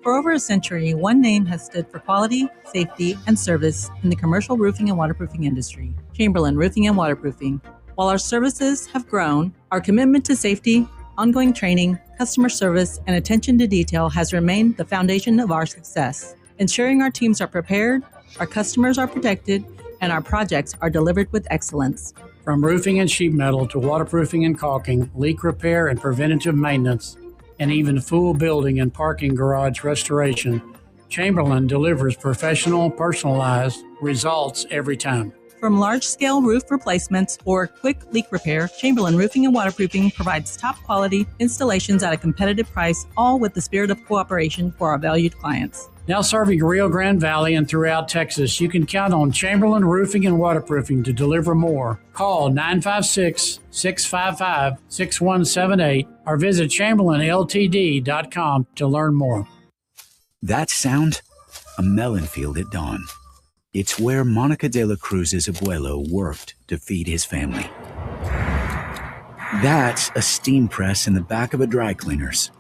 For over a century, one name has stood for quality, safety, and service in the commercial roofing and waterproofing industry: Chamberlain Roofing and Waterproofing. While our services have grown, our commitment to safety Ongoing training, customer service, and attention to detail has remained the foundation of our success, ensuring our teams are prepared, our customers are protected, and our projects are delivered with excellence. From roofing and sheet metal to waterproofing and caulking, leak repair and preventative maintenance, and even full building and parking garage restoration, Chamberlain delivers professional, personalized results every time. From large-scale roof replacements or quick leak repair, Chamberlain Roofing and Waterproofing provides top-quality installations at a competitive price, all with the spirit of cooperation for our valued clients. Now serving Rio Grande Valley and throughout Texas, you can count on Chamberlain Roofing and Waterproofing to deliver more. Call 956-655-6178 or visit ChamberlainLTD.com to learn more. That sound? A melon field at dawn. It's where Monica de la Cruz's abuelo worked to feed his family. That's a steam press in the back of a dry cleaner's.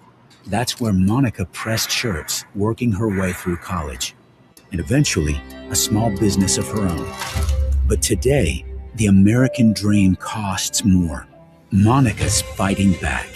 That's where Monica pressed shirts, working her way through college, and eventually a small business of her own. But today, the American dream costs more. Monica's fighting back.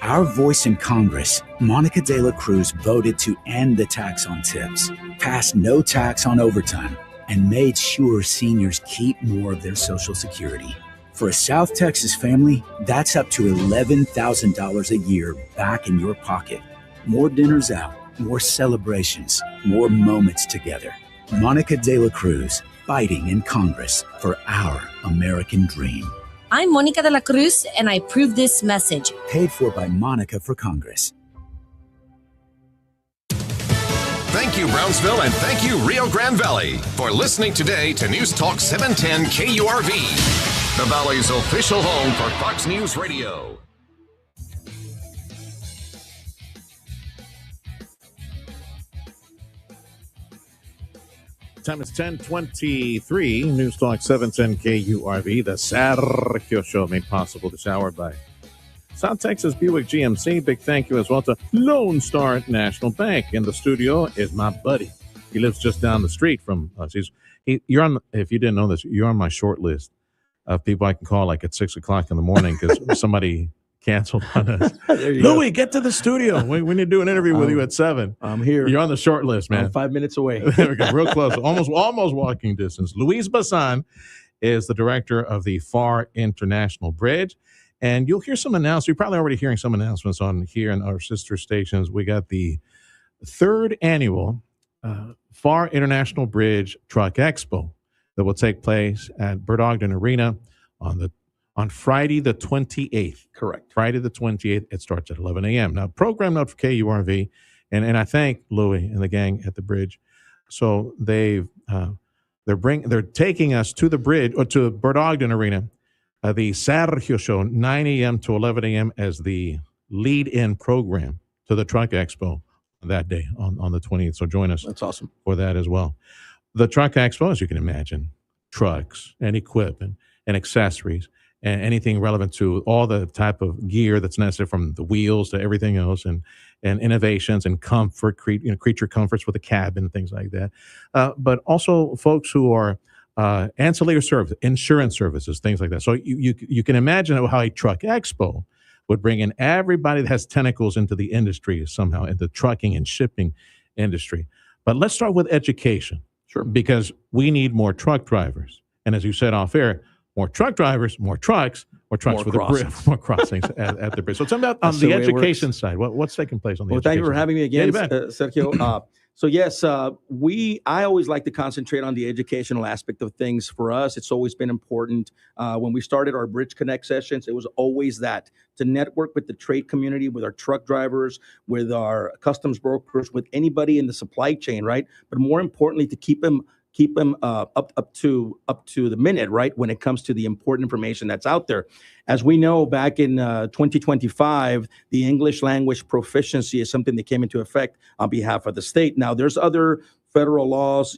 Our voice in Congress, Monica de la Cruz voted to end the tax on tips, passed no tax on overtime, and made sure seniors keep more of their Social Security. For a South Texas family, that's up to $11,000 a year back in your pocket. More dinners out, more celebrations, more moments together. Monica de la Cruz, fighting in Congress for our American dream. I'm Monica de la Cruz, and I approve this message. Paid for by Monica for Congress. Thank you, Brownsville, and thank you, Rio Grande Valley, for listening today to News Talk 710 KURV. The Valley's official home for Fox News Radio. Time is 10:23. News Talk 710 KURV. The Sergio Show made possible this hour by South Texas Buick GMC. Big thank you as well to Lone Star National Bank. In the studio is my buddy. He lives just down the street from us. You're on. If you didn't know this, you're on my short list of people I can call like at 6 o'clock in the morning because somebody canceled on us. Louis, get to the studio. We need to do an interview with you at 7. I'm here. You're on the short list, man. I'm 5 minutes away. There we go, real close, almost walking distance. Luis Basan is the director of the FAR International Bridge, and you'll hear some announcements. You're probably already hearing some announcements on here in our sister stations. We got the 3rd annual FAR International Bridge Truck Expo that will take place at Bert Ogden Arena on Friday the 28th. Correct. Friday the 28th. It starts at 11 a.m. Now, program note for KURV, and I thank Louis and the gang at the bridge. So they're taking us to the bridge or to Bert Ogden Arena, the Sergio Show, 9 a.m. to 11 a.m. as the lead-in program to the Truck Expo that day on the 20th. So join us. That's awesome. For that as well. The Truck Expo, as you can imagine, trucks and equipment and accessories and anything relevant to all the type of gear that's necessary, from the wheels to everything else, and innovations and comfort, creature comforts with a cabin, things like that. But also folks who are ancillary service, insurance services, things like that. So you can imagine how a Truck Expo would bring in everybody that has tentacles into the industry somehow, in the trucking and shipping industry. But let's start with education. Sure. Because we need more truck drivers. And as you said off air, more truck drivers, more trucks for the bridge, more crossings at the bridge. So tell me about on the education side. What's taking place on the education side? Well, thank you for having me again, Sergio. So yes, I always like to concentrate on the educational aspect of things. For us, it's always been important. When we started our Bridge Connect sessions, it was always that, to network with the trade community, with our truck drivers, with our customs brokers, with anybody in the supply chain, right? But more importantly, to keep them up to the minute, right, when it comes to the important information that's out there. As we know, back in 2025, the English language proficiency is something that came into effect on behalf of the state. Now, there's other federal laws,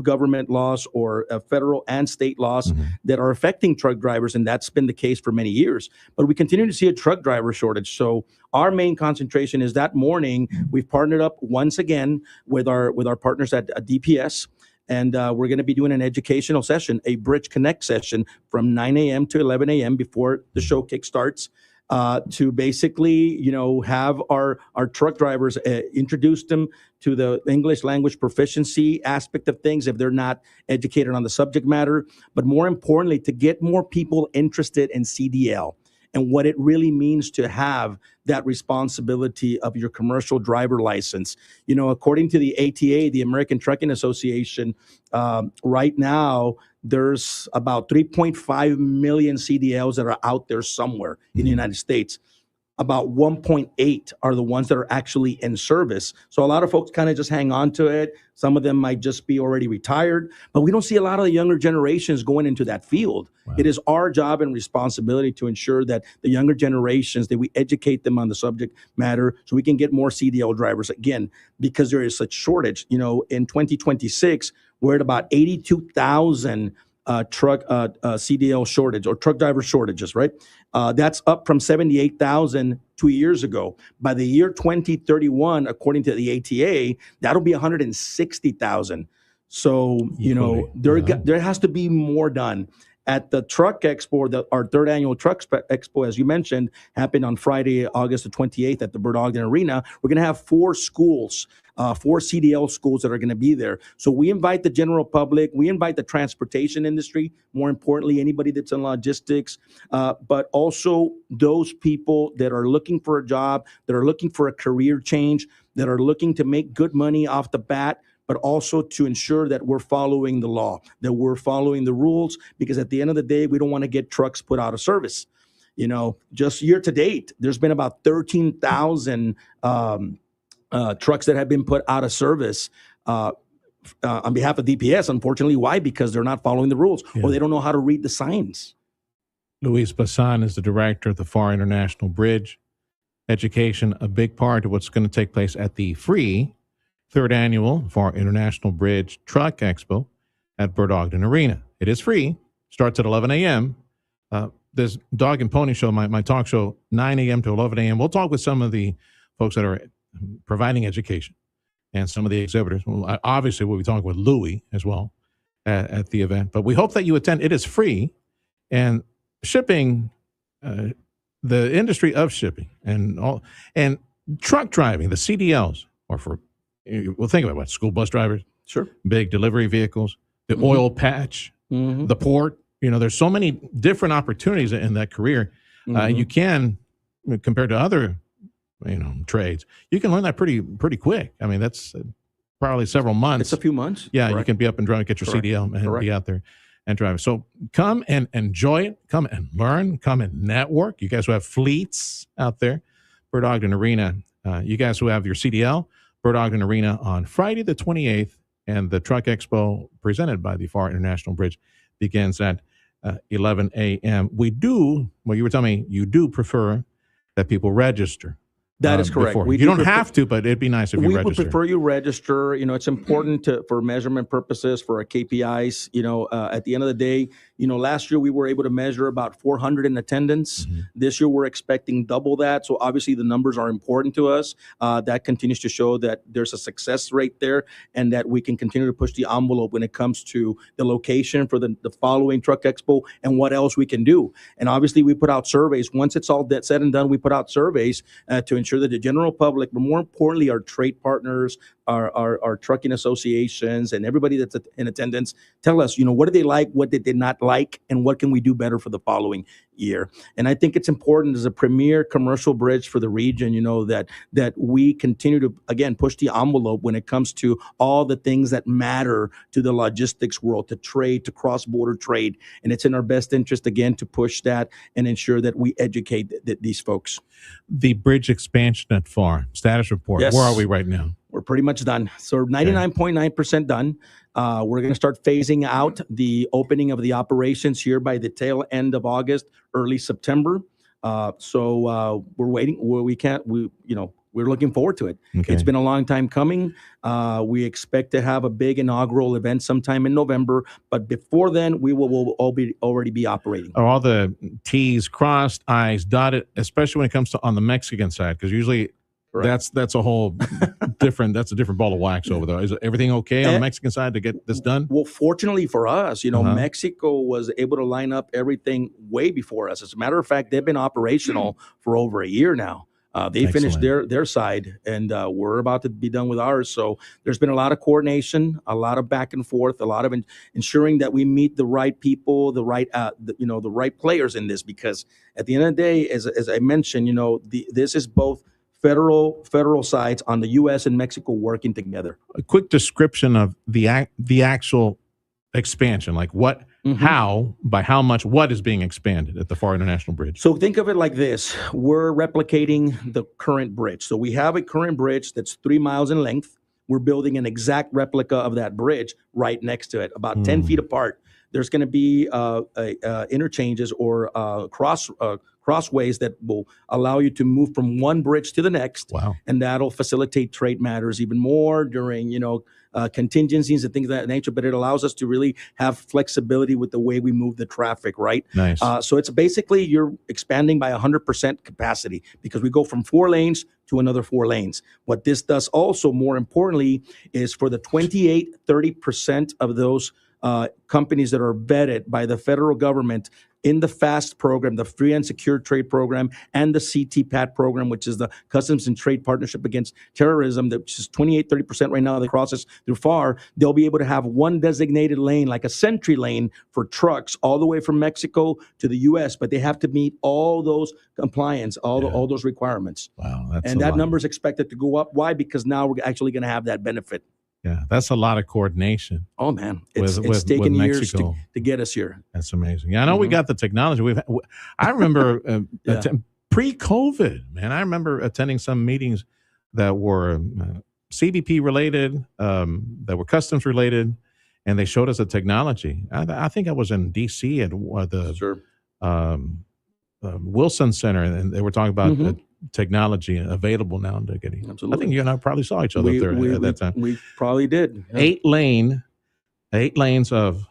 government laws, or federal and state laws that are affecting truck drivers, and that's been the case for many years. But we continue to see a truck driver shortage. So our main concentration is that morning we've partnered up once again with our partners at DPS. And we're going to be doing an educational session, a Bridge Connect session from 9 a.m. to 11 a.m. before the show kick starts. to basically, have our truck drivers introduce them to the English language proficiency aspect of things if they're not educated on the subject matter, but more importantly, to get more people interested in CDL and what it really means to have that responsibility of your commercial driver license. According to the ATA, the American Trucking Association, right now, there's about 3.5 million CDLs that are out there somewhere in the United States. About 1.8 are the ones that are actually in service. So a lot of folks kind of just hang on to it. Some of them might just be already retired, but we don't see a lot of the younger generations going into that field. Wow. It is our job and responsibility to ensure that the younger generations, that we educate them on the subject matter so we can get more CDL drivers, again, because there is such shortage. In 2026, we're at about 82,000 truck CDL shortage or truck driver shortages, right? That's up from 78,000 2 years ago. By the year 2031, according to the ATA, that'll be 160,000. So, there has to be more done. At the Truck Expo, our third annual Truck Expo, as you mentioned, happened on Friday, August the 28th at the Bird Ogden Arena. We're going to have 4 schools, 4 CDL schools that are going to be there. So we invite the general public, we invite the transportation industry, more importantly, anybody that's in logistics, but also those people that are looking for a job, that are looking for a career change, that are looking to make good money off the bat, but also to ensure that we're following the law, that we're following the rules, because at the end of the day, we don't want to get trucks put out of service. Just year to date, there's been about 13,000 trucks that have been put out of service on behalf of DPS, unfortunately. Why? Because they're not following the rules or they don't know how to read the signs. Luis Basan is the director of the FAR International Bridge. Education, a big part of what's going to take place at the free third annual FAR International Bridge Truck Expo at Bird Ogden Arena. It is free, starts at 11 a.m. This Dog and Pony Show, my talk show, 9 a.m. to 11 a.m. We'll talk with some of the folks that are providing education and some of the exhibitors. Well, obviously, we'll be talking with Louis as well at the event. But we hope that you attend. It is free. And shipping, the industry of shipping and truck driving, the CDLs, or we'll think about what, school bus drivers, sure, big delivery vehicles, the oil patch, the port. There's so many different opportunities in that career. You can, compared to other, trades, you can learn that pretty quick. I mean, that's probably several months. It's a few months. Yeah, Correct. You can be up and running, get your CDL, and be out there and drive. So come and enjoy it. Come and learn. Come and network. You guys who have fleets out there, Bird Ogden Arena. You guys who have your CDL, Bird Ogden Arena on Friday the 28th, and the Truck Expo presented by the FAR International Bridge begins at 11 a.m. You were telling me you do prefer that people register. That is correct. You don't have to, but it'd be nice if you register. We would prefer you register. It's important for measurement purposes, for our KPIs. At the end of the day, last year we were able to measure about 400 in attendance. This year we're expecting double that. So obviously the numbers are important to us. That continues to show that there's a success rate there and that we can continue to push the envelope when it comes to the location for the following Truck Expo and what else we can do. And obviously we put out surveys. Once it's all said and done, we put out surveys to ensure that the general public, but more importantly, our trade partners, our trucking associations, and everybody that's in attendance, tell us, what did they like, what did they not like, and what can we do better for the following year. And I think it's important as a premier commercial bridge for the region, that we continue to, again, push the envelope when it comes to all the things that matter to the logistics world, to trade, to cross-border trade. And it's in our best interest, again, to push that and ensure that we educate these folks. The bridge expansion at FAR, status report. Yes. Where are we right now? We're pretty much done. So 99.9% done. We're going to start phasing out the opening of the operations here by the tail end of August, early September. So we're waiting. We're looking forward to it. Okay. It's been a long time coming. We expect to have a big inaugural event sometime in November. But before then, we will already be operating. Are all the T's crossed, I's dotted, especially when it comes to on the Mexican side? Because usually That's a whole different. That's a different ball of wax over there. Is everything okay on the Mexican side to get this done? Well, fortunately for us, Mexico was able to line up everything way before us. As a matter of fact, they've been operational for over a year now. They finished their side, and we're about to be done with ours. So there's been a lot of coordination, a lot of back and forth, a lot of ensuring that we meet the right people, the right the right players in this. Because at the end of the day, as I mentioned, this is both federal sides on the U.S. and Mexico working together. A quick description of the actual expansion, like what, how, by how much, what is being expanded at the FAR International Bridge? So think of it like this. We're replicating the current bridge. So we have a current bridge that's 3 miles in length. We're building an exact replica of that bridge right next to it, about 10 feet apart. There's going to be interchanges or crossways that will allow you to move from one bridge to the next. Wow. And that'll facilitate trade matters even more during, contingencies and things of that nature. But it allows us to really have flexibility with the way we move the traffic, right? Nice. So it's basically you're expanding by 100% capacity because we go from 4 lanes to another 4 lanes. What this does also, more importantly, is for the 30% of those companies that are vetted by the federal government in the FAST program, the Free and Secure Trade Program, and the CTPAT program, which is the Customs and Trade Partnership Against Terrorism, which is 30% right now that crosses through FAR, they'll be able to have one designated lane, like a sentry lane for trucks all the way from Mexico to the U.S., but they have to meet all those compliance, all those requirements. Wow. And that number is expected to go up. Why? Because now we're actually going to have that benefit. Yeah, that's a lot of coordination. Oh man, it's taken years to get us here. That's amazing. Yeah, I know we got the technology. I remember pre-COVID, man. I remember attending some meetings that were CBP related, that were customs related, and they showed us the technology. I think I was in D.C. at the Wilson Center, and they were talking about the technology available now. Absolutely. I think you and I probably saw each other there at that time. We probably did. Yeah. 8 lanes of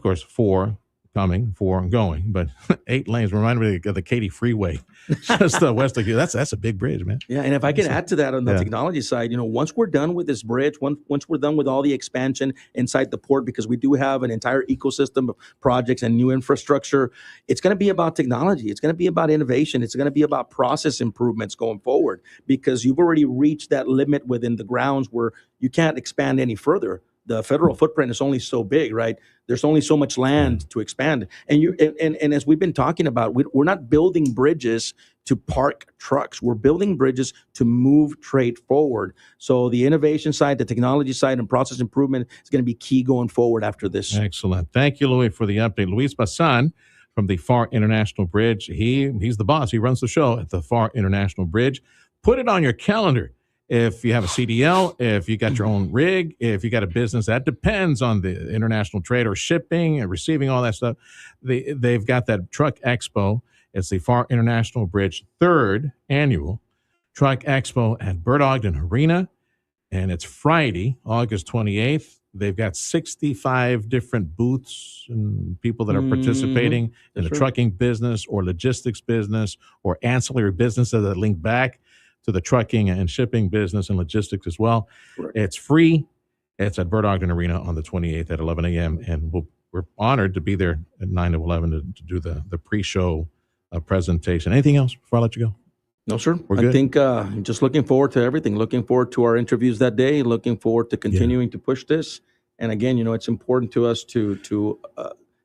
course, 4 coming, 4 going, but 8 lanes reminded me of the Katy Freeway, just west of here. That's a big bridge, man. Yeah, and if I can add to that on the technology side, once we're done with this bridge, once we're done with all the expansion inside the port, because we do have an entire ecosystem of projects and new infrastructure, it's going to be about technology. It's going to be about innovation. It's going to be about process improvements going forward, because you've already reached that limit within the grounds where you can't expand any further. The federal footprint is only so big, right? There's only so much land to expand. And as we've been talking about, we're not building bridges to park trucks. We're building bridges to move trade forward. So the innovation side, the technology side, and process improvement is going to be key going forward after this. Excellent. Thank you, Louis, for the update. Luis Bazan from the FAR International Bridge. He's the boss. He runs the show at the FAR International Bridge. Put it on your calendar. If you have a CDL, if you got your own rig, if you got a business, that depends on the international trade or shipping and receiving, all that stuff. They've got that Truck Expo. It's the FAR International Bridge 3rd annual Truck Expo at Bert Ogden Arena. And it's Friday, August 28th. They've got 65 different booths and people that are participating in the trucking business or logistics business or ancillary businesses that link back to the trucking and shipping business and logistics as well. Correct. It's free. It's at Bert Ogden Arena on the 28th at 11 a.m. And we're honored to be there at 9 to 11 to do the pre-show presentation. Anything else before I let you go? No, sir. We're good? I think just looking forward to everything. Looking forward to our interviews that day. Looking forward to continuing to push this. And again, it's important to us to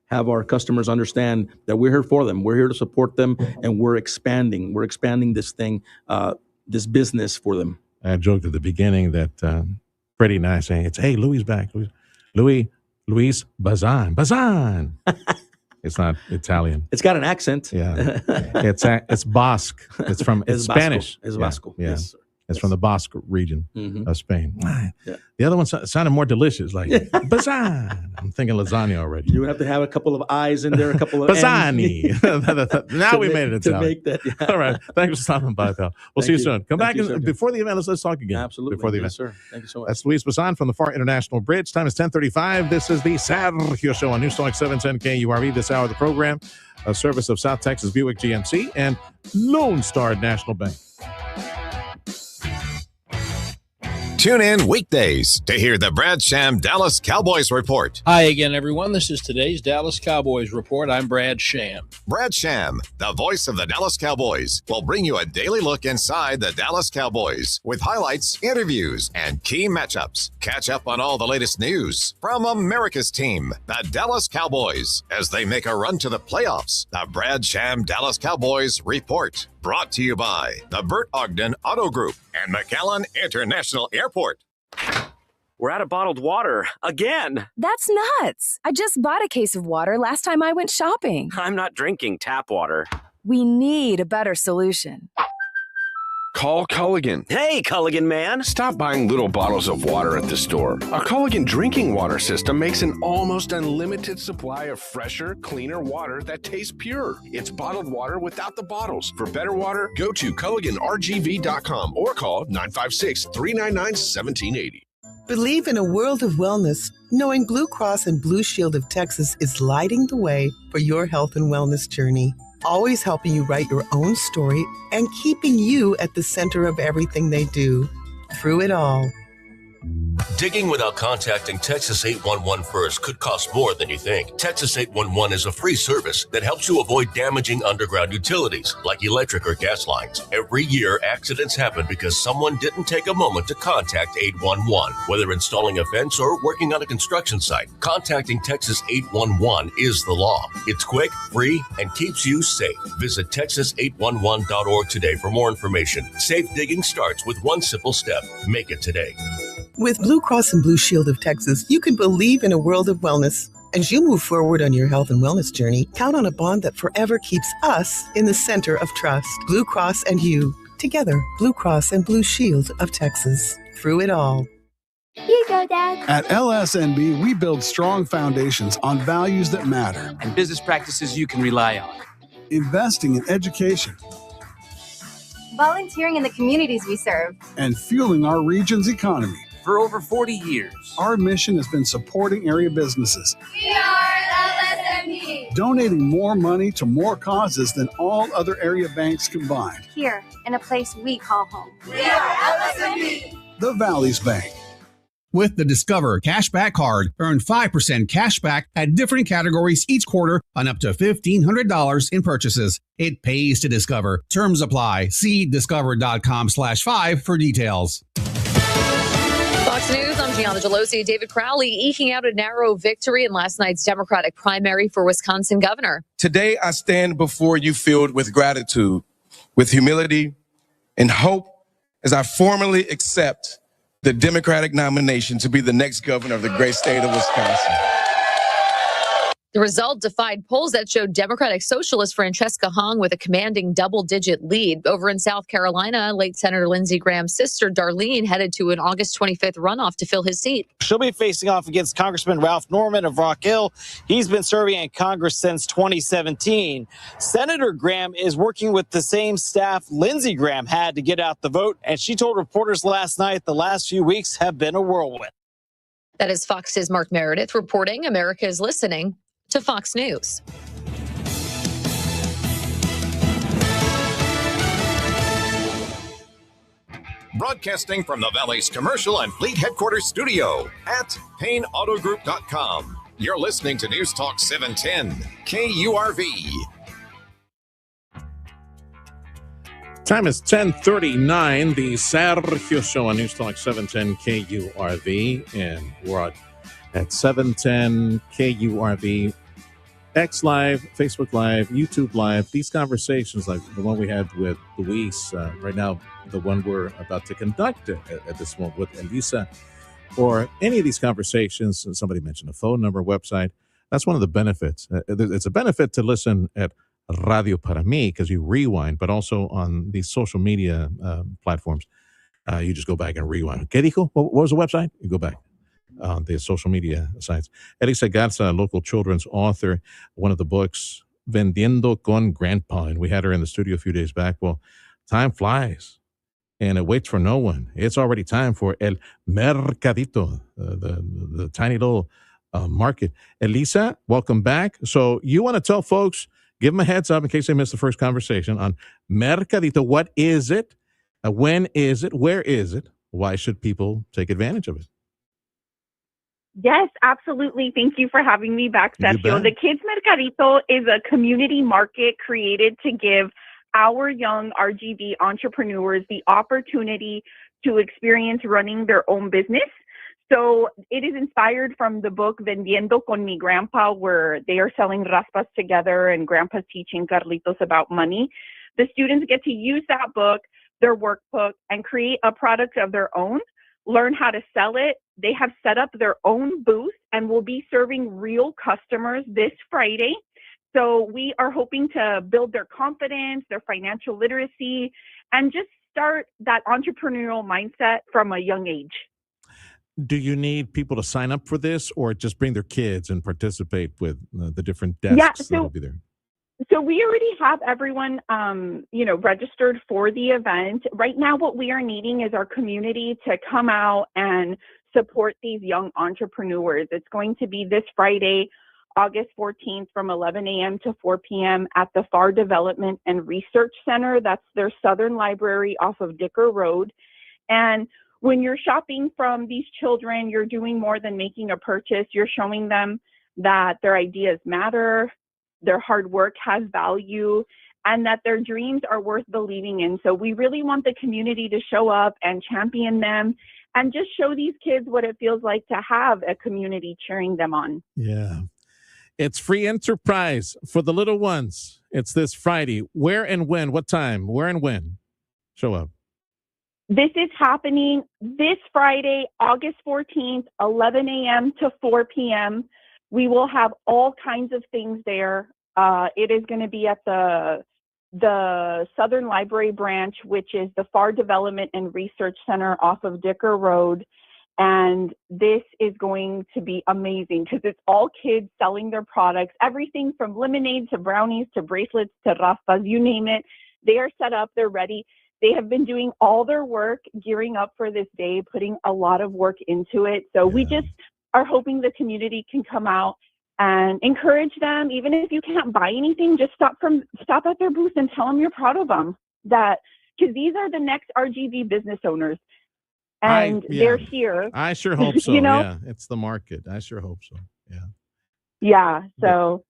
have our customers understand that we're here for them. We're here to support them, and we're expanding. We're expanding this thing, this business for them. I joked at the beginning that Freddie and I saying, hey, Louis back. Luis Bazan. It's not Italian. It's got an accent. Yeah. It's Basque. It's from Spanish. It's Basco. Yeah. Yes, sir. It's from the Basque region of Spain. Yeah. The other one sounded more delicious, like Bazan. I'm thinking lasagna already. You would have to have a couple of I's in there, a couple of Basani. Now we made it to Italian. make that. Yeah. All right. Thanks for stopping by, pal. We'll see you soon. Come back before the event. Let's talk again. Absolutely. Before the event. Yes, sir. Thank you so much. That's Luis Bazan from the FAR International Bridge. Time is 10:35. This is the Sergio Show on News Talk 710 KURV. This hour of the program, a service of South Texas Buick GMC and Lone Star National Bank. Tune in weekdays to hear the Brad Sham Dallas Cowboys Report. Hi again, everyone. This is today's Dallas Cowboys Report. I'm Brad Sham. Brad Sham, the voice of the Dallas Cowboys, will bring you a daily look inside the Dallas Cowboys with highlights, interviews, and key matchups. Catch up on all the latest news from America's team, the Dallas Cowboys, as they make a run to the playoffs. The Brad Sham Dallas Cowboys Report, brought to you by the Burt Ogden Auto Group and McAllen International Airport. We're out of bottled water again. That's nuts. I just bought a case of water last time I went shopping. I'm not drinking tap water. We need a better solution. Call Culligan. Hey, Culligan man. Stop buying little bottles of water at the store. Our Culligan drinking water system makes an almost unlimited supply of fresher, cleaner water that tastes pure. It's bottled water without the bottles. For better water, go to CulliganRGV.com or call 956-399-1780. Believe in a world of wellness, knowing Blue Cross and Blue Shield of Texas is lighting the way for your health and wellness journey. Always helping you write your own story and keeping you at the center of everything they do. Through it all. Digging without contacting Texas 811 first could cost more than you think. Texas 811 is a free service that helps you avoid damaging underground utilities like electric or gas lines. Every year, accidents happen because someone didn't take a moment to contact 811. Whether installing a fence or working on a construction site, contacting Texas 811 is the law. It's quick, free, and keeps you safe. Visit texas811.org today for more information. Safe digging starts with one simple step. Make it today. With Blue Cross and Blue Shield of Texas, you can believe in a world of wellness. As you move forward on your health and wellness journey, count on a bond that forever keeps us in the center of trust. Blue Cross and you. Together, Blue Cross and Blue Shield of Texas. Through it all. Here you go, Dad. At LSNB, we build strong foundations on values that matter. And business practices you can rely on. Investing in education. Volunteering in the communities we serve. And fueling our region's economy. For over 40 years. Our mission has been supporting area businesses. We are LSMB. Donating more money to more causes than all other area banks combined. Here, in a place we call home. We are LSMB. The Valley's Bank. With the Discover Cashback Card, earn 5% cashback at different categories each quarter on up to $1,500 in purchases. It pays to Discover. Terms apply. See discover.com/5 for details. Fox News, I'm Gianna Gelosi. David Crowley eking out a narrow victory in last night's Democratic primary for Wisconsin governor. Today, I stand before you filled with gratitude, with humility and hope as I formally accept the Democratic nomination to be the next governor of the great state of Wisconsin. The result defied polls that showed Democratic Socialist Francesca Hong with a commanding double-digit lead. Over in South Carolina, late Senator Lindsey Graham's sister, Darlene, headed to an August 25th runoff to fill his seat. She'll be facing off against Congressman Ralph Norman of Rock Hill. He's been serving in Congress since 2017. Senator Graham is working with the same staff Lindsey Graham had to get out the vote, and she told reporters last night the last few weeks have been a whirlwind. That is Fox's Mark Meredith reporting. America is listening to Fox News. Broadcasting from the Valley's commercial and fleet headquarters studio at PayneAutoGroup.com. You're listening to News Talk 710 KURV. Time is 10:39. The Sergio Show on News Talk 710 KURV, and we're at 710 KURV, X Live, Facebook Live, YouTube Live. These conversations, like the one we had with Luis, right now, the one we're about to conduct at this moment with Elisa, or any of these conversations, somebody mentioned a phone number, website. That's one of the benefits. It's a benefit to listen at Radio Para Mí because you rewind, but also on these social media platforms, you just go back and rewind. ¿Qué dijo? What was the website? You go back on the social media sites. Elisa Garza, local children's author, one of the books, Vendiendo con Grandpa, and we had her in the studio a few days back. Well, time flies, and it waits for no one. It's already time for El Mercadito, the tiny little market. Elisa, welcome back. So you want to tell folks, give them a heads up in case they missed the first conversation on Mercadito. What is it? When is it? Where is it? why should people take advantage of it? Yes, absolutely. Thank you for having me back, You Sergio. bet. The Kids Mercadito is a community market created to give our young RGV entrepreneurs the opportunity to experience running their own business. So it is inspired from the book Vendiendo con mi Grandpa, where they are selling raspas together and Grandpa's teaching Carlitos about money. The students get to use that book, their workbook, and create a product of their own, learn how to sell it. They have set up their own booth and will be serving real customers this Friday. So we are hoping to build their confidence, their financial literacy, and just start that entrepreneurial mindset from a young age. Do you need people to sign up for this, or just bring their kids and participate with the different desks Yeah, that'll be there? So we already have everyone, registered for the event. Right now, what we are needing is our community to come out and support these young entrepreneurs. It's going to be this Friday, August 14th from 11 a.m. to 4 p.m. at the FAR Development and Research Center. That's their Southern Library off of Dicker Road. And when you're shopping from these children, you're doing more than making a purchase. You're showing them that their ideas matter, their hard work has value, and that their dreams are worth believing in. So we really want the community to show up and champion them and just show these kids what it feels like to have a community cheering them on. Yeah. It's free enterprise for the little ones. It's this Friday. Where and when? What time? Where and when? Show up. This is happening this Friday, August 14th, 11 a.m. to 4 p.m. We will have all kinds of things there. It is going to be at the Southern Library branch, which is the FAR Development and Research Center off of Dicker Road. And this is going to be amazing because it's all kids selling their products, everything from lemonade to brownies to bracelets to raspas, you name it. They are set up, they're ready. They have been doing all their work, gearing up for this day, putting a lot of work into it. So we just are hoping the community can come out and encourage them. Even if you can't buy anything, just stop at their booth and tell them you're proud of them. Because these are the next RGV business owners. And they're here. I sure hope so. Yeah, it's the market. I sure hope so. Yeah. Yeah. So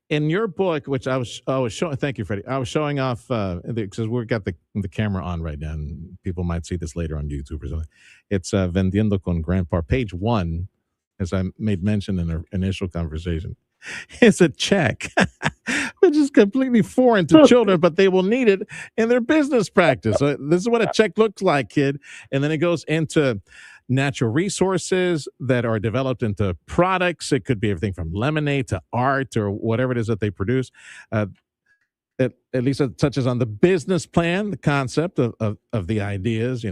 in your book, which I was showing, thank you, Freddie. I was showing off because we've got the camera on right now, and people might see this later on YouTube or something. It's Vendiendo con Grandpa, page 1, as I made mention in our initial conversation. It's a check, which is completely foreign to children, but they will need it in their business practice. So this is what a check looks like, kid. And then it goes into natural resources that are developed into products. It could be everything from lemonade to art or whatever it is that they produce. At least it touches on the business plan, the concept of the ideas,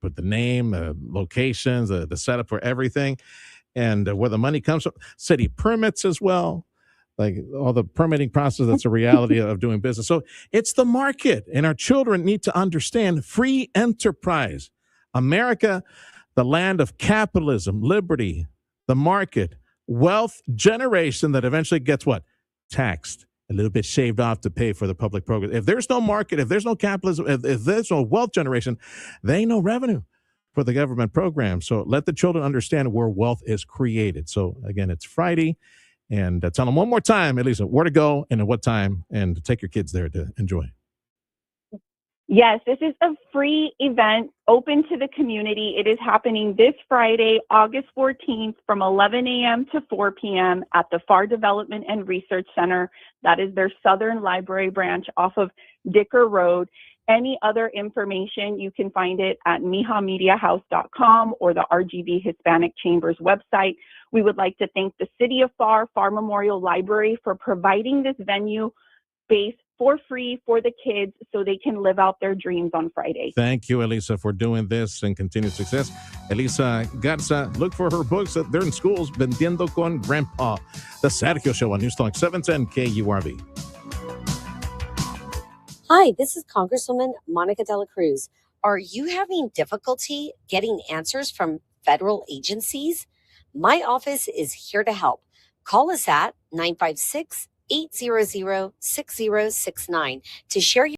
put the name, locations, the setup for everything, and where the money comes from. City permits as well, like all the permitting process. That's a reality of doing business. So it's the market, and our children need to understand free enterprise. America, the land of capitalism, liberty, the market, wealth generation that eventually gets what? Taxed. A little bit shaved off to pay for the public program. If there's no market, if there's no capitalism, if there's no wealth generation, there ain't no revenue for the government program. So let the children understand where wealth is created. So again, it's Friday, and tell them one more time, at least where to go and at what time, and take your kids there to enjoy. Yes, this is a free event open to the community. It is happening this Friday, August 14th from 11 a.m. to 4 p.m. at the FAR Development and Research Center. That is their Southern Library branch off of Dicker Road. Any other information, you can find it at mijamediahouse.com or the RGV Hispanic Chamber's website. We would like to thank the City of FAR Memorial Library for providing this venue space for free for the kids so they can live out their dreams on Friday. Thank you, Elisa, for doing this and continued success. Elisa Garza, look for her books. They're in schools. Vendiendo con Grandpa. The Sergio Show on News Talk 710 KURV. Hi, this is Congresswoman Monica De La Cruz. Are you having difficulty getting answers from federal agencies? My office is here to help. Call us at 956-800-6069 to share your